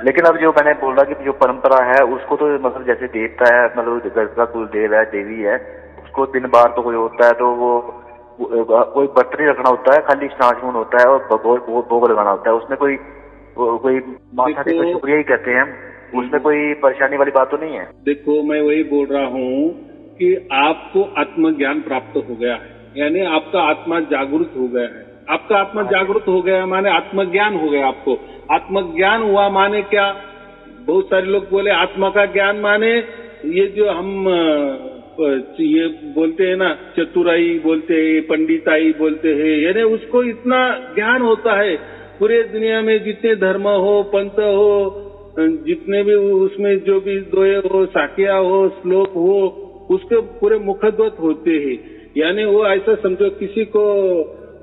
लेकिन अब जो मैंने बोल रहा कि जो परंपरा है उसको तो मतलब जैसे देवता है, मतलब घर का कुल देव है, देवी है, उसको दिन बार तो कोई होता है, तो वो कोई व्रत नहीं रखना होता है, खाली स्नान होता है और भोग लगाना होता है। उसमें कोई माथा टेक शुक्रिया ही कहते हैं, उसमें कोई परेशानी वाली बात तो नहीं है। देखो मैं वही बोल रहा हूँ कि आपको आत्मज्ञान प्राप्त हो गया है, यानी आपका आत्मा जागृत हो गया है। आपका आत्मा जागृत हो गया माने आत्मज्ञान हो गया। आपको आत्मज्ञान हुआ माने क्या? बहुत सारे लोग बोले आत्मा का ज्ञान माने ये जो हम ये बोलते हैं ना, चतुराई बोलते हैं, पंडिताई बोलते हैं, यानी उसको इतना ज्ञान होता है। पूरे दुनिया में जितने धर्म हो, पंथ हो, जितने भी उसमें जो भी दोहे हो, साखिया हो, श्लोक हो, उसके पूरे मुखद्वत होते हैं। यानी वो ऐसा समझो किसी को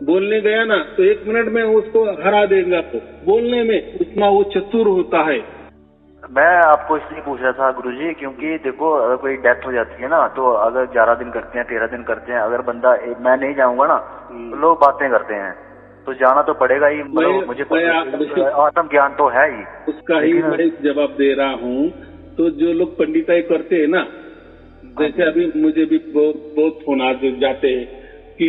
बोलने गया ना तो 1 मिनट में उसको हरा देगा, तो बोलने में उतना वो चतुर होता है। मैं आपको इसलिए पूछ रहा था गुरुजी, क्योंकि देखो अगर कोई डेथ हो जाती है ना, तो अगर 11 दिन करते हैं, 13 दिन करते हैं, अगर बंदा मैं नहीं जाऊंगा ना तो लोग बातें करते हैं, तो जाना तो पड़ेगा ही। मुझे आत्म ज्ञान तो है ही, उसका ही मैं जवाब दे रहा हूँ। तो जो लोग पंडिताई करते हैं ना, जैसे अभी मुझे भी बहुत फोन आ जाते हैं, कि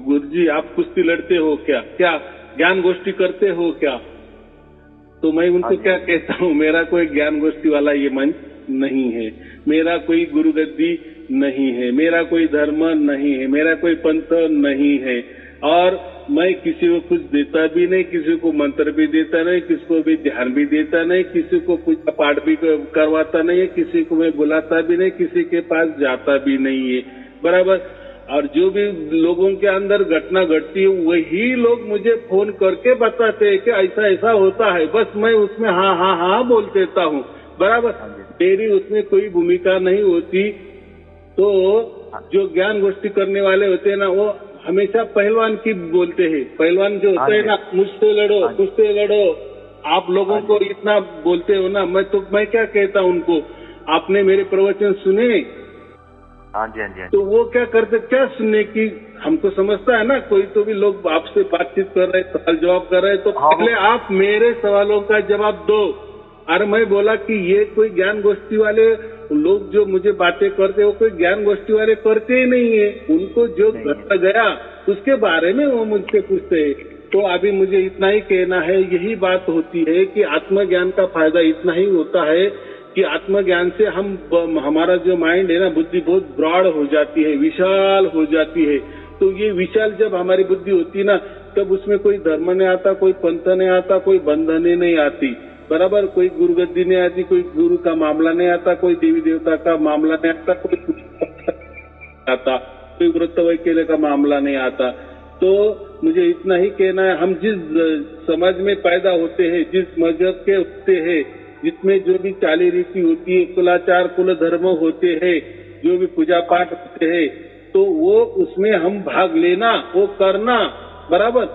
गुरुजी आप कुश्ती लड़ते हो क्या, क्या ज्ञान गोष्ठी करते हो क्या? तो मैं उनको क्या कहता हूँ, मेरा कोई ज्ञान गोष्ठी वाला ये मंच नहीं है, मेरा कोई गुरु गद्दी नहीं है, मेरा कोई धर्म नहीं है, मेरा कोई पंथ नहीं है, और मैं किसी को कुछ देता भी नहीं, किसी को मंत्र भी देता नहीं, किसी को भी ध्यान भी देता नहीं, किसी को पूजा पाठ भी करवाता नहीं है, किसी को मैं बुलाता भी नहीं, किसी के पास जाता भी नहीं है, बराबर। और जो भी लोगों के अंदर घटना घटती है वही लोग मुझे फोन करके बताते हैं कि ऐसा ऐसा होता है, बस मैं उसमें हाँ हाँ हाँ बोल देता हूँ, बराबर। मेरी उसमें कोई भूमिका नहीं होती। तो जो ज्ञान गोष्ठी करने वाले होते हैं ना, वो हमेशा पहलवान की बोलते हैं। पहलवान जो होते हैं ना, मुझसे लड़ो मुझसे लड़ो, आप लोगों को इतना बोलते हो ना, मैं क्या कहता हूँ उनको, आपने मेरे प्रवचन सुने? हाँ जी हाँ जी। तो वो क्या करते, क्या सुनने की, हमको समझता है ना, कोई तो भी लोग आपसे बातचीत कर रहे, सवाल जवाब कर रहे, तो पहले आप मेरे सवालों का जवाब दो। और मैं बोला कि ये कोई ज्ञान गोष्ठी वाले लोग जो मुझे बातें करते वो कोई ज्ञान गोष्ठी वाले करते ही नहीं है, उनको जो घटना गया उसके बारे में वो मुझसे पूछते हैं। तो अभी मुझे इतना ही कहना है, यही बात होती है कि आत्मज्ञान का फायदा इतना ही होता है कि आत्मज्ञान से हमारा जो माइंड है ना, बुद्धि बहुत ब्रॉड हो जाती है, विशाल हो जाती है। तो ये विशाल जब हमारी बुद्धि होती है ना, तब उसमें कोई धर्म नहीं आता, कोई पंथ नहीं आता, कोई बंधने नहीं आती, बराबर। कोई गुरु गद्दी नहीं आती, कोई गुरु का मामला नहीं आता, कोई देवी देवता का मामला नहीं आता, कोई व्रत वैकल्य का मामला नहीं आता। तो मुझे इतना ही कहना है, हम जिस समाज में पैदा होते हैं, जिस मजहब के होते हैं, जिसमें जो भी चाली रीति होती है, कुलाचार कुल धर्म होते हैं, जो भी पूजा पाठ होते हैं, तो वो उसमें हम भाग लेना, वो करना, बराबर।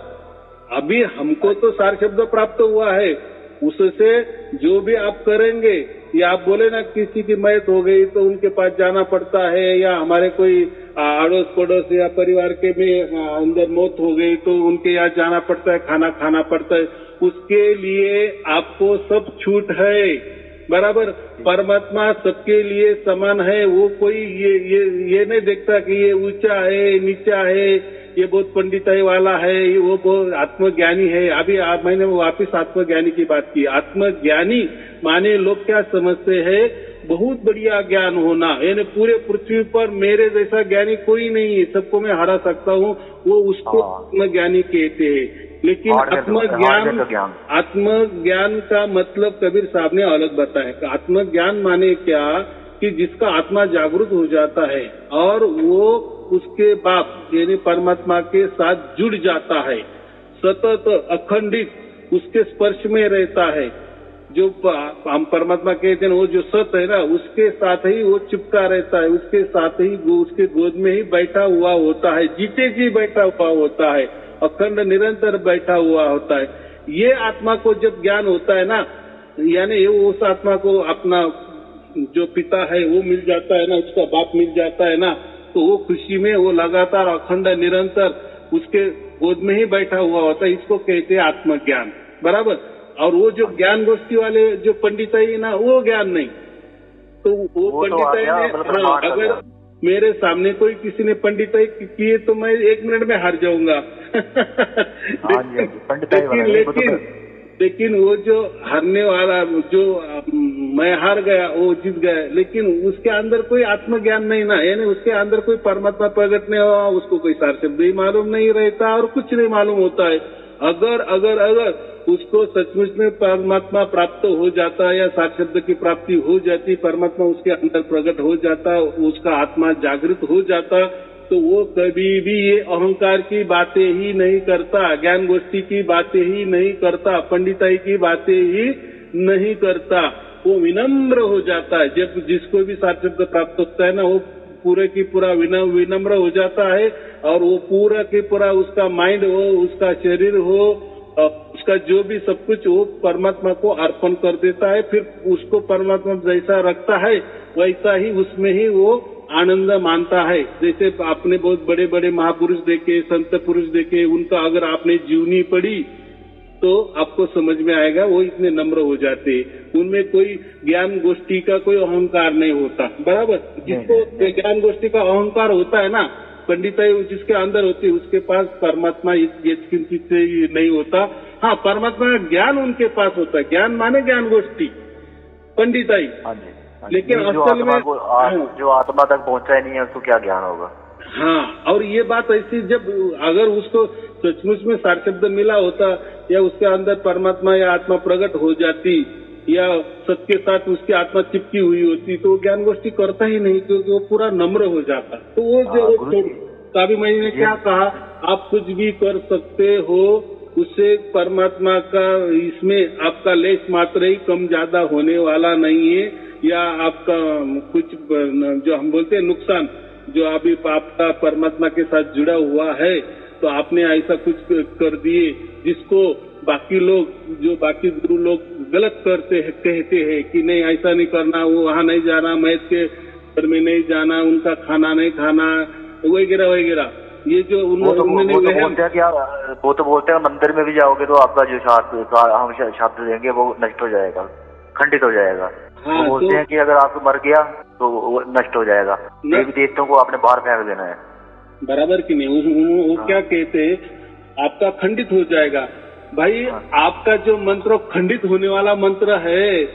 अभी हमको तो सार शब्द प्राप्त हुआ है, उससे जो भी आप करेंगे, या आप बोले ना किसी की मौत हो गई तो उनके पास जाना पड़ता है, या हमारे कोई अड़ोस पड़ोस या परिवार के में अंदर मौत हो गई तो उनके यहाँ जाना पड़ता है, खाना खाना पड़ता है, उसके लिए आपको सब छूट है, बराबर। परमात्मा सबके लिए समान है, वो कोई ये नहीं देखता कि ये ऊंचा है नीचा है, ये बहुत पंडिताई वाला है, वो बहुत आत्मज्ञानी है। अभी मैंने वापिस आत्मज्ञानी की बात की। आत्मज्ञानी माने लोग क्या समझते हैं, बहुत बढ़िया ज्ञान होना, यानी पूरे पृथ्वी पर मेरे जैसा ज्ञानी कोई नहीं है, सबको मैं हरा सकता हूँ, वो उसको आत्मज्ञानी कहते हैं। लेकिन आत्मज्ञान का मतलब कबीर साहब ने अलग बताया। आत्मज्ञान माने क्या, कि जिसका आत्मा जागरूक हो जाता है और वो उसके बाप यानी परमात्मा के साथ जुड़ जाता है, सतत अखंडित उसके स्पर्श में रहता है। जो हम परमात्मा कहते हैं, वो जो सत है ना, उसके साथ ही वो चिपका रहता है, उसके साथ ही उसके गोद में ही बैठा हुआ होता है, जीते जी बैठा हुआ होता है, अखंड निरंतर बैठा हुआ होता है। ये आत्मा को जब ज्ञान होता है ना, यानी उस आत्मा को अपना जो पिता है वो मिल जाता है ना, उसका बाप मिल जाता है ना, तो वो खुशी में वो लगातार अखंड निरंतर उसके गोद में ही बैठा हुआ होता है। इसको कहते हैं आत्मज्ञान, बराबर। और वो जो ज्ञान गोष्ठी वाले जो पंडिताई ना, वो ज्ञान नहीं। तो वो पंडिताई में अगर मेरे सामने कोई किसी ने पंडिताई की है तो मैं 1 मिनट में हार जाऊंगा। लेकिन वो जो हारने वाला, जो मैं हार गया वो जीत गया, लेकिन उसके अंदर कोई आत्मज्ञान नहीं ना, यानी उसके अंदर कोई परमात्मा प्रकट नहीं हुआ, उसको कोई सार शब्द ही मालूम नहीं रहता और कुछ नहीं मालूम होता है। अगर उसको सचमुच में परमात्मा प्राप्त हो जाता है या सार शब्द की प्राप्ति हो जाती, परमात्मा उसके अंदर प्रकट हो जाता, उसका आत्मा जागृत हो जाता, तो वो कभी भी ये अहंकार की बातें ही नहीं करता, ज्ञान गोष्ठी की बातें ही नहीं करता, पंडिताई की बातें ही नहीं करता। वो विनम्र हो जाता है। जब जिसको भी सार शब्द प्राप्त होता है ना, वो पूरे की पूरा विनम्र हो जाता है, और वो पूरा की पूरा उसका माइंड हो, उसका शरीर हो, उसका जो भी सब कुछ वो परमात्मा को अर्पण कर देता है। फिर उसको परमात्मा जैसा रखता है वैसा ही उसमें ही वो आनंद मानता है। जैसे आपने बहुत बड़े बड़े महापुरुष देखे, संत पुरुष देखे, उनका अगर आपने जीवनी पढ़ी तो आपको समझ में आएगा, वो इतने नम्र हो जाते हैं, उनमें कोई ज्ञान गोष्ठी का कोई अहंकार नहीं होता, बराबर। जिसको ज्ञान गोष्ठी का अहंकार होता है ना, पंडिताई जिसके अंदर होती है उसके पास परमात्मा ये किंचित से नहीं होता। हाँ, परमात्मा का ज्ञान उनके पास होता है, ज्ञान माने ज्ञान गोष्ठी पंडिताई। लेकिन असल में जो आत्मा तक पहुंचा ही नहीं है उसको क्या ज्ञान होगा। हाँ, और ये बात ऐसी, जब अगर उसको सचमुच में सार शब्द मिला होता या उसके अंदर परमात्मा या आत्मा प्रकट हो जाती या सत्य के साथ उसकी आत्मा चिपकी हुई होती तो ज्ञान गोष्ठी करता ही नहीं, क्योंकि वो पूरा नम्र हो जाता। तो वो जो काबी मई ने क्या कहा, आप कुछ भी कर सकते हो, उससे परमात्मा का इसमें आपका लेस मात्र ही कम ज्यादा होने वाला नहीं है, या आपका कुछ जो हम बोलते हैं नुकसान जो अभी आपका परमात्मा के साथ जुड़ा हुआ है, तो आपने ऐसा कुछ कर दिए जिसको बाकी लोग, जो बाकी गुरु लोग गलत करते हैं, कहते हैं कि नहीं ऐसा नहीं करना, वो वहाँ नहीं जाना, मैथ के घर में नहीं जाना, उनका खाना नहीं खाना वगैरह वगैरह। ये जो उन्होंने वो तो बोलते हैं मंदिर में भी जाओगे तो आपका जो शास्त्र देंगे वो नष्ट हो जाएगा, खंडित हो जाएगा। हाँ, वो बोलते हैं कि अगर आप मर गया तो वो नष्ट हो जाएगा, देवी देवताओं को आपने बाहर फेंक देना है। बराबर कि नहीं? वो क्या कहते हैं, आपका खंडित हो जाएगा। भाई आपका जो मंत्र खंडित होने वाला मंत्र है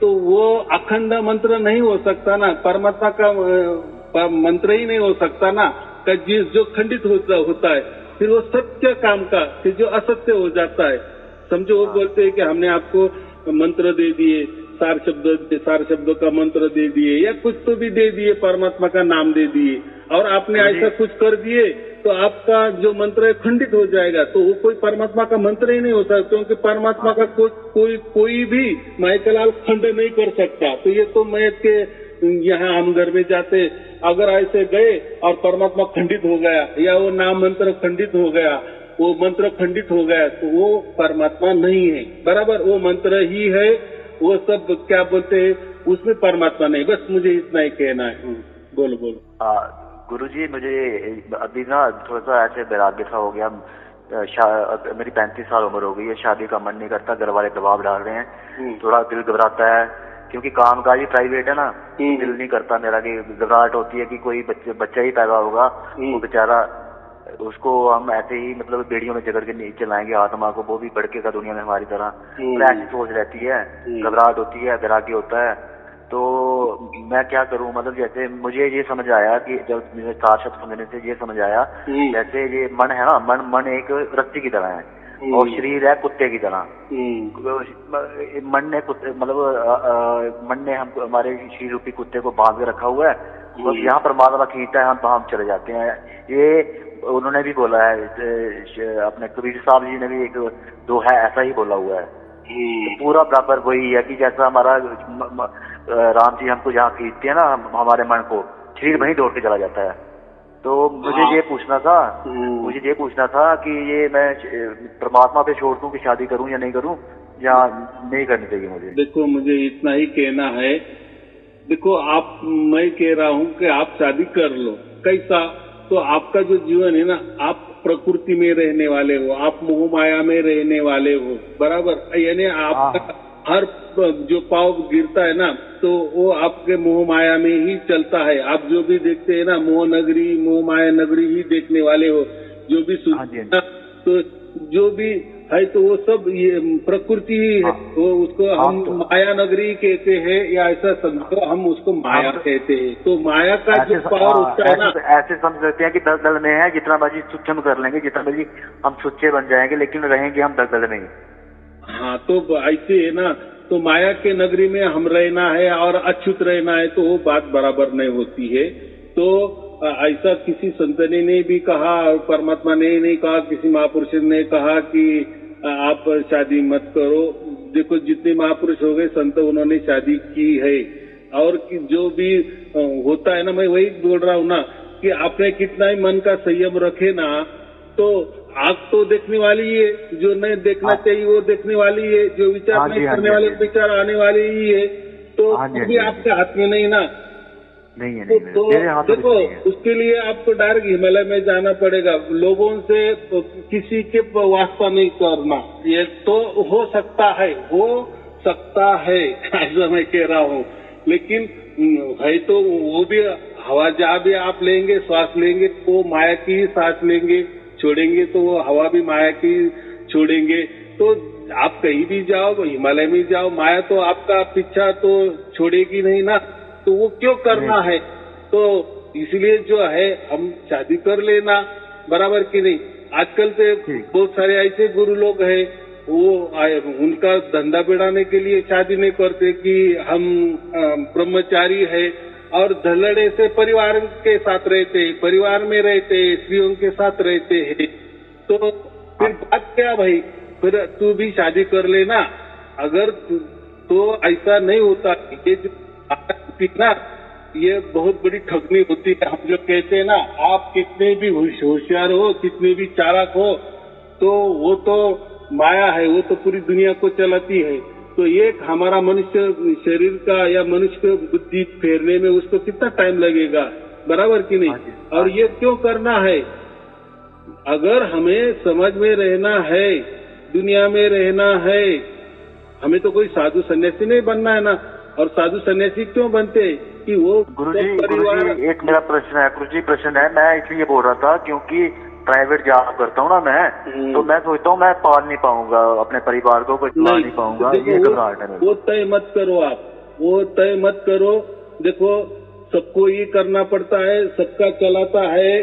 तो वो अखंड मंत्र नहीं हो सकता ना, परमात्मा का मंत्र ही नहीं हो सकता ना। जो खंडित होता है फिर वो सत्य काम का, फिर जो असत्य हो जाता है। समझो, वो बोलते हैं कि हमने आपको मंत्र दे दिए, सार शब्दों का मंत्र दे दिए या कुछ तो भी दे दिए, परमात्मा का नाम दे दिए, और आपने ऐसा कुछ कर दिए तो आपका जो मंत्र है खंडित हो जाएगा। तो वो कोई परमात्मा का मंत्र ही नहीं होता, क्योंकि परमात्मा का कोई भी माइकलाल खंड नहीं कर सकता। तो ये तो मैं के यहाँ हम घर में जाते, अगर ऐसे गए और परमात्मा खंडित हो गया या वो नाम मंत्र खंडित हो गया, वो मंत्र खंडित हो गया, तो वो परमात्मा नहीं है। बराबर, वो मंत्र ही है, वो सब क्या बोलते हैं उसमें परमात्मा नहीं। बस मुझे इतना ही कहना है। बोलो। गुरुजी, मुझे अभी ना थोड़ा सा ऐसे वैराग्य सा हो गया। मेरी 35 साल उम्र हो गई है, शादी का मन नहीं करता, घर वाले दबाव डाल रहे हैं, थोड़ा दिल घबराता है क्योंकि काम काज ही प्राइवेट है ना, दिल नहीं करता मेरा, कि घबराहट होती है कि कोई बच्चा ही पैदा होगा, वो बेचारा, उसको हम ऐसे ही मतलब बेड़ियों में जकड़ के नीचे लाएंगे आत्मा को, वो भी भड़केगा दुनिया में हमारी तरह। तो ऐसी सोच रहती है, घबराहट होती है, वैराग्य होता है। तो मैं क्या करूं, मतलब जैसे मुझे ये समझ आया कि जब मुझे सार शब्द समझने से ये समझ आया, जैसे ये मन है ना, मन एक रस्सी की तरह है और शरीर है कुत्ते की तरह। मन ने हम हमारे शरीर रूपी कुत्ते को बांध के रखा हुआ है, बस यहाँ परमात्मा खींचता है, हम चले जाते हैं। ये उन्होंने भी बोला है, अपने कबीर साहब जी ने भी एक दोहा ऐसा ही बोला हुआ है। तो पूरा बराबर वही है कि जैसा हमारा राम जी हमको जहाँ खींचते हैं ना, हमारे मन को, शरीर वहीं दौड़ के चला जाता है। तो मुझे ये पूछना था कि ये मैं परमात्मा पे छोड़ दूं कि शादी करूं या नहीं करूं, या नहीं करनी चाहिए मुझे? देखो, मुझे इतना ही कहना है। देखो, मैं कह रहा हूं कि आप शादी कर लो। कैसा? तो आपका जो जीवन है ना, आप प्रकृति में रहने वाले हो, आप मोह माया में रहने वाले हो। बराबर, यानी आपका हर जो पाँव गिरता है ना, तो वो आपके मोह माया में ही चलता है। आप जो भी देखते हैं ना, मोह माया नगरी ही देखने वाले हो। जो भी सुनते ना, तो जो भी है तो वो सब ये प्रकृति ही है। वो उसको हम माया नगरी कहते हैं, या ऐसा समझो, हम उसको माया कहते हैं। तो माया का जो पावर होता है ना, ऐसे समझ सकते हैं कि दलदल में है, जितना मर्जी सूक्ष्म कर लेंगे, जितना मर्जी हम सुच्चे बन जाएंगे, लेकिन रहेंगे हम दलदल में ही। हाँ, तो ऐसे है ना, तो माया के नगरी में हम रहना है और अछूत रहना है, तो वो बात बराबर नहीं होती है। तो ऐसा किसी संतनी ने भी कहा, परमात्मा ने नहीं कहा, किसी महापुरुष ने कहा कि आप शादी मत करो। देखो, जितने महापुरुष हो गए संत, उन्होंने शादी की है। और जो भी होता है ना, मैं वही बोल रहा हूँ ना कि आपने कितना ही मन का संयम रखे ना, तो आग तो देखने वाली है, जो नहीं देखना चाहिए वो देखने वाली है, जो विचार नहीं करने वाले विचार आने वाले ही है। तो भी आपके हाथ में नहीं ना, नहीं है, तो देखो, उसके लिए आपको डायरेक्ट हिमालय में जाना पड़ेगा। लोगों से किसी के वास्ता नहीं करना। ये तो हो सकता है ऐसा मैं कह रहा हूँ, लेकिन है तो वो भी हवा जहाँ भी आप लेंगे, श्वास लेंगे तो माया की ही सांस लेंगे, छोड़ेंगे तो वो हवा भी माया की छोड़ेंगे। तो आप कहीं भी जाओ, हिमालय में जाओ, माया तो आपका पीछा तो छोड़ेगी नहीं ना, तो वो क्यों करना है। तो इसलिए जो है हम शादी कर लेना, बराबर की नहीं। आजकल पे बहुत सारे ऐसे गुरु लोग हैं, वो उनका धंधा बढ़ाने के लिए शादी नहीं करते कि हम ब्रह्मचारी है, और धल्लड़े से परिवार के साथ रहते, परिवार में रहते, स्त्रियों के साथ रहते हैं। तो फिर बात क्या भाई, फिर तू भी शादी कर लेना। अगर तो ऐसा नहीं होता, ये जो ना, ये बहुत बड़ी ठगनी होती है। हम जो कहते हैं ना, आप कितने भी होशियार हो, कितने भी चालाक हो, तो वो तो माया है, वो तो पूरी दुनिया को चलाती है। तो एक हमारा मनुष्य शरीर का या मनुष्य बुद्धि फेरने में उसको कितना टाइम लगेगा, बराबर की नहीं। और ये क्यों करना है, अगर हमें समझ में रहना है, दुनिया में रहना है, हमें तो कोई साधु सन्यासी नहीं बनना है ना। और साधु सन्यासी क्यों बनते कि वो गुरुजी एक मेरा प्रश्न है, गुरुजी प्रश्न है, मैं इसलिए बोल रहा था क्योंकि प्राइवेट जॉब करता हूँ ना मैं, तो मैं सोचता हूँ मैं पाल नहीं पाऊंगा अपने परिवार को, कुछ पाल नहीं पाऊंगा, ये घबराहट है। वो तय मत करो आप, वो तय मत करो। देखो सबको ये करना पड़ता है, सबका चलाता है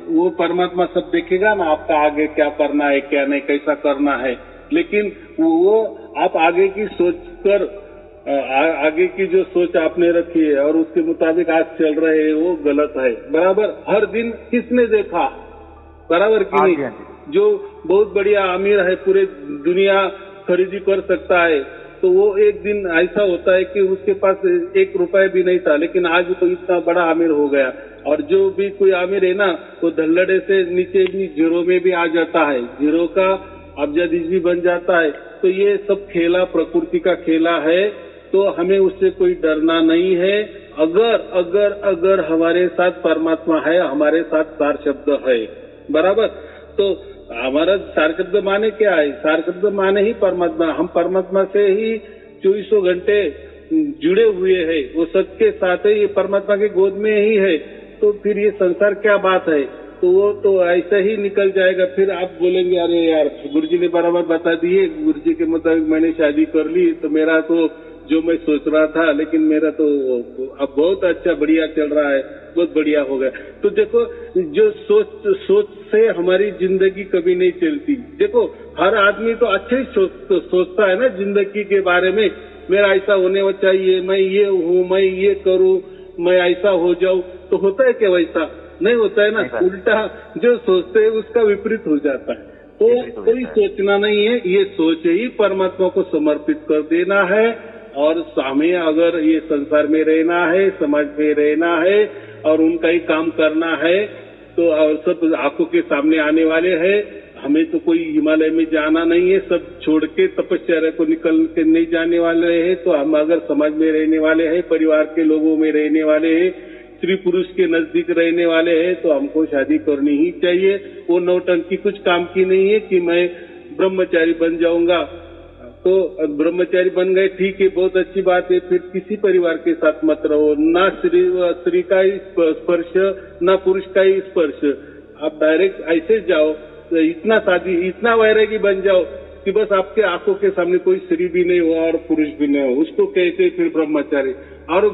वो परमात्मा, सब देखेगा ना आपका आगे क्या करना है, क्या नहीं, कैसा करना है। लेकिन वो आप आगे की सोच कर, आगे की जो सोच आपने रखी है और उसके मुताबिक आज चल रहे हैं, वो गलत है, बराबर। हर दिन किसने देखा, बराबर की नहीं। जो बहुत बढ़िया अमीर है, पूरे दुनिया खरीदी कर सकता है, तो वो एक दिन ऐसा होता है कि उसके पास 1 रुपया भी नहीं था, लेकिन आज वो इतना बड़ा अमीर हो गया। और जो भी कोई अमीर है ना, वो धल्लड़े से नीचे भी जीरो में भी आ जाता है, जीरो का अब्जाधीश भी बन जाता है। तो ये सब खेला प्रकृति का खेला है, तो हमें उससे कोई डरना नहीं है। अगर अगर अगर हमारे साथ परमात्मा है, हमारे साथ सार शब्द है, बराबर। तो हमारा सार शब्द माने क्या है, सार शब्द माने ही परमात्मा। हम परमात्मा से ही 24 घंटे जुड़े हुए हैं, वो सबके साथ है, ये परमात्मा के गोद में ही है। तो फिर ये संसार क्या बात है, तो वो तो ऐसा ही निकल जाएगा। फिर आप बोलेंगे अरे यार गुरुजी ने बराबर बता दिए, गुरुजी के मुताबिक मैंने शादी कर ली, तो मेरा तो जो मैं सोच रहा था, लेकिन मेरा तो अब बहुत अच्छा बढ़िया चल रहा है, बहुत बढ़िया हो गया। तो देखो जो सोच से हमारी जिंदगी कभी नहीं चलती। देखो हर आदमी तो अच्छे ही सोचता है ना जिंदगी के बारे में, मेरा ऐसा होने चाहिए, मैं ये हूँ, मैं ये करूँ, मैं ऐसा हो जाऊँ। तो होता है क्या वैसा? नहीं होता है ना। उल्टा जो सोचते हैं उसका विपरीत हो जाता है। तो कोई सोचना नहीं है, ये सोच ही परमात्मा को समर्पित कर देना है। और हमें अगर ये संसार में रहना है, समाज में रहना है और उनका ही काम करना है, तो और सब आंखों के सामने आने वाले हैं। हमें तो कोई हिमालय में जाना नहीं है, सब छोड़ के तपस्या को निकल के नहीं जाने वाले हैं। तो हम अगर समाज में रहने वाले हैं, परिवार के लोगों में रहने वाले हैं, स्त्री पुरुष के नजदीक रहने वाले हैं, तो हमको शादी करनी ही चाहिए। वो नौटंकी कुछ काम की नहीं है कि मैं ब्रह्मचारी बन जाऊंगा। तो ब्रह्मचारी बन गए, ठीक है, बहुत अच्छी बात है। फिर किसी परिवार के साथ मत रहो, ना स्त्री का ही स्पर्श, ना पुरुष का ही स्पर्श। आप डायरेक्ट ऐसे जाओ, तो इतना वैरागी बन जाओ कि बस आपके आंखों के सामने कोई स्त्री भी नहीं हो और पुरुष भी नहीं हो, उसको कहते फिर ब्रह्मचारी। और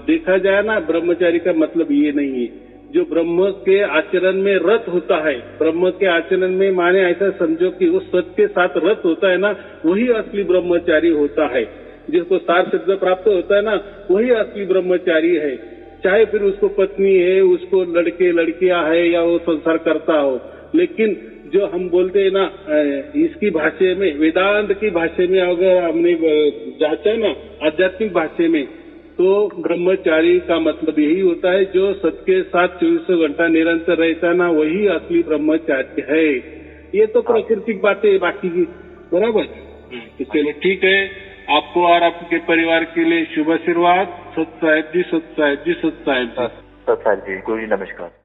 देखा जाए ना, ब्रह्मचारी का मतलब ये नहीं है जो ब्रह्म के आचरण में रत होता है। ब्रह्म के आचरण में माने ऐसा समझो कि वो सत्य के साथ रत होता है ना, वही असली ब्रह्मचारी होता है। जिसको सार शब्द प्राप्त होता है ना, वही असली ब्रह्मचारी है। चाहे फिर उसको पत्नी है, उसको लड़के लड़कियां है, या वो संसार करता हो। लेकिन जो हम बोलते हैं ना, इसकी भाषा में, वेदांत की भाषा में अगर हमने जांचा ना, आध्यात्मिक भाषा में, तो ब्रह्मचारी का मतलब यही होता है जो सत्य के साथ 24 घंटा निरंतर रहता है ना, वही असली ब्रह्मचारी है। ये तो प्राकृतिक बातें है बाकी की, बराबर। तो चलो ठीक है, आपको और आपके परिवार के लिए शुभ आशीर्वाद। सत साहेब जी, सत साहेब जी, सत साहेब जी, सत साहेब जी, गुरु जी नमस्कार।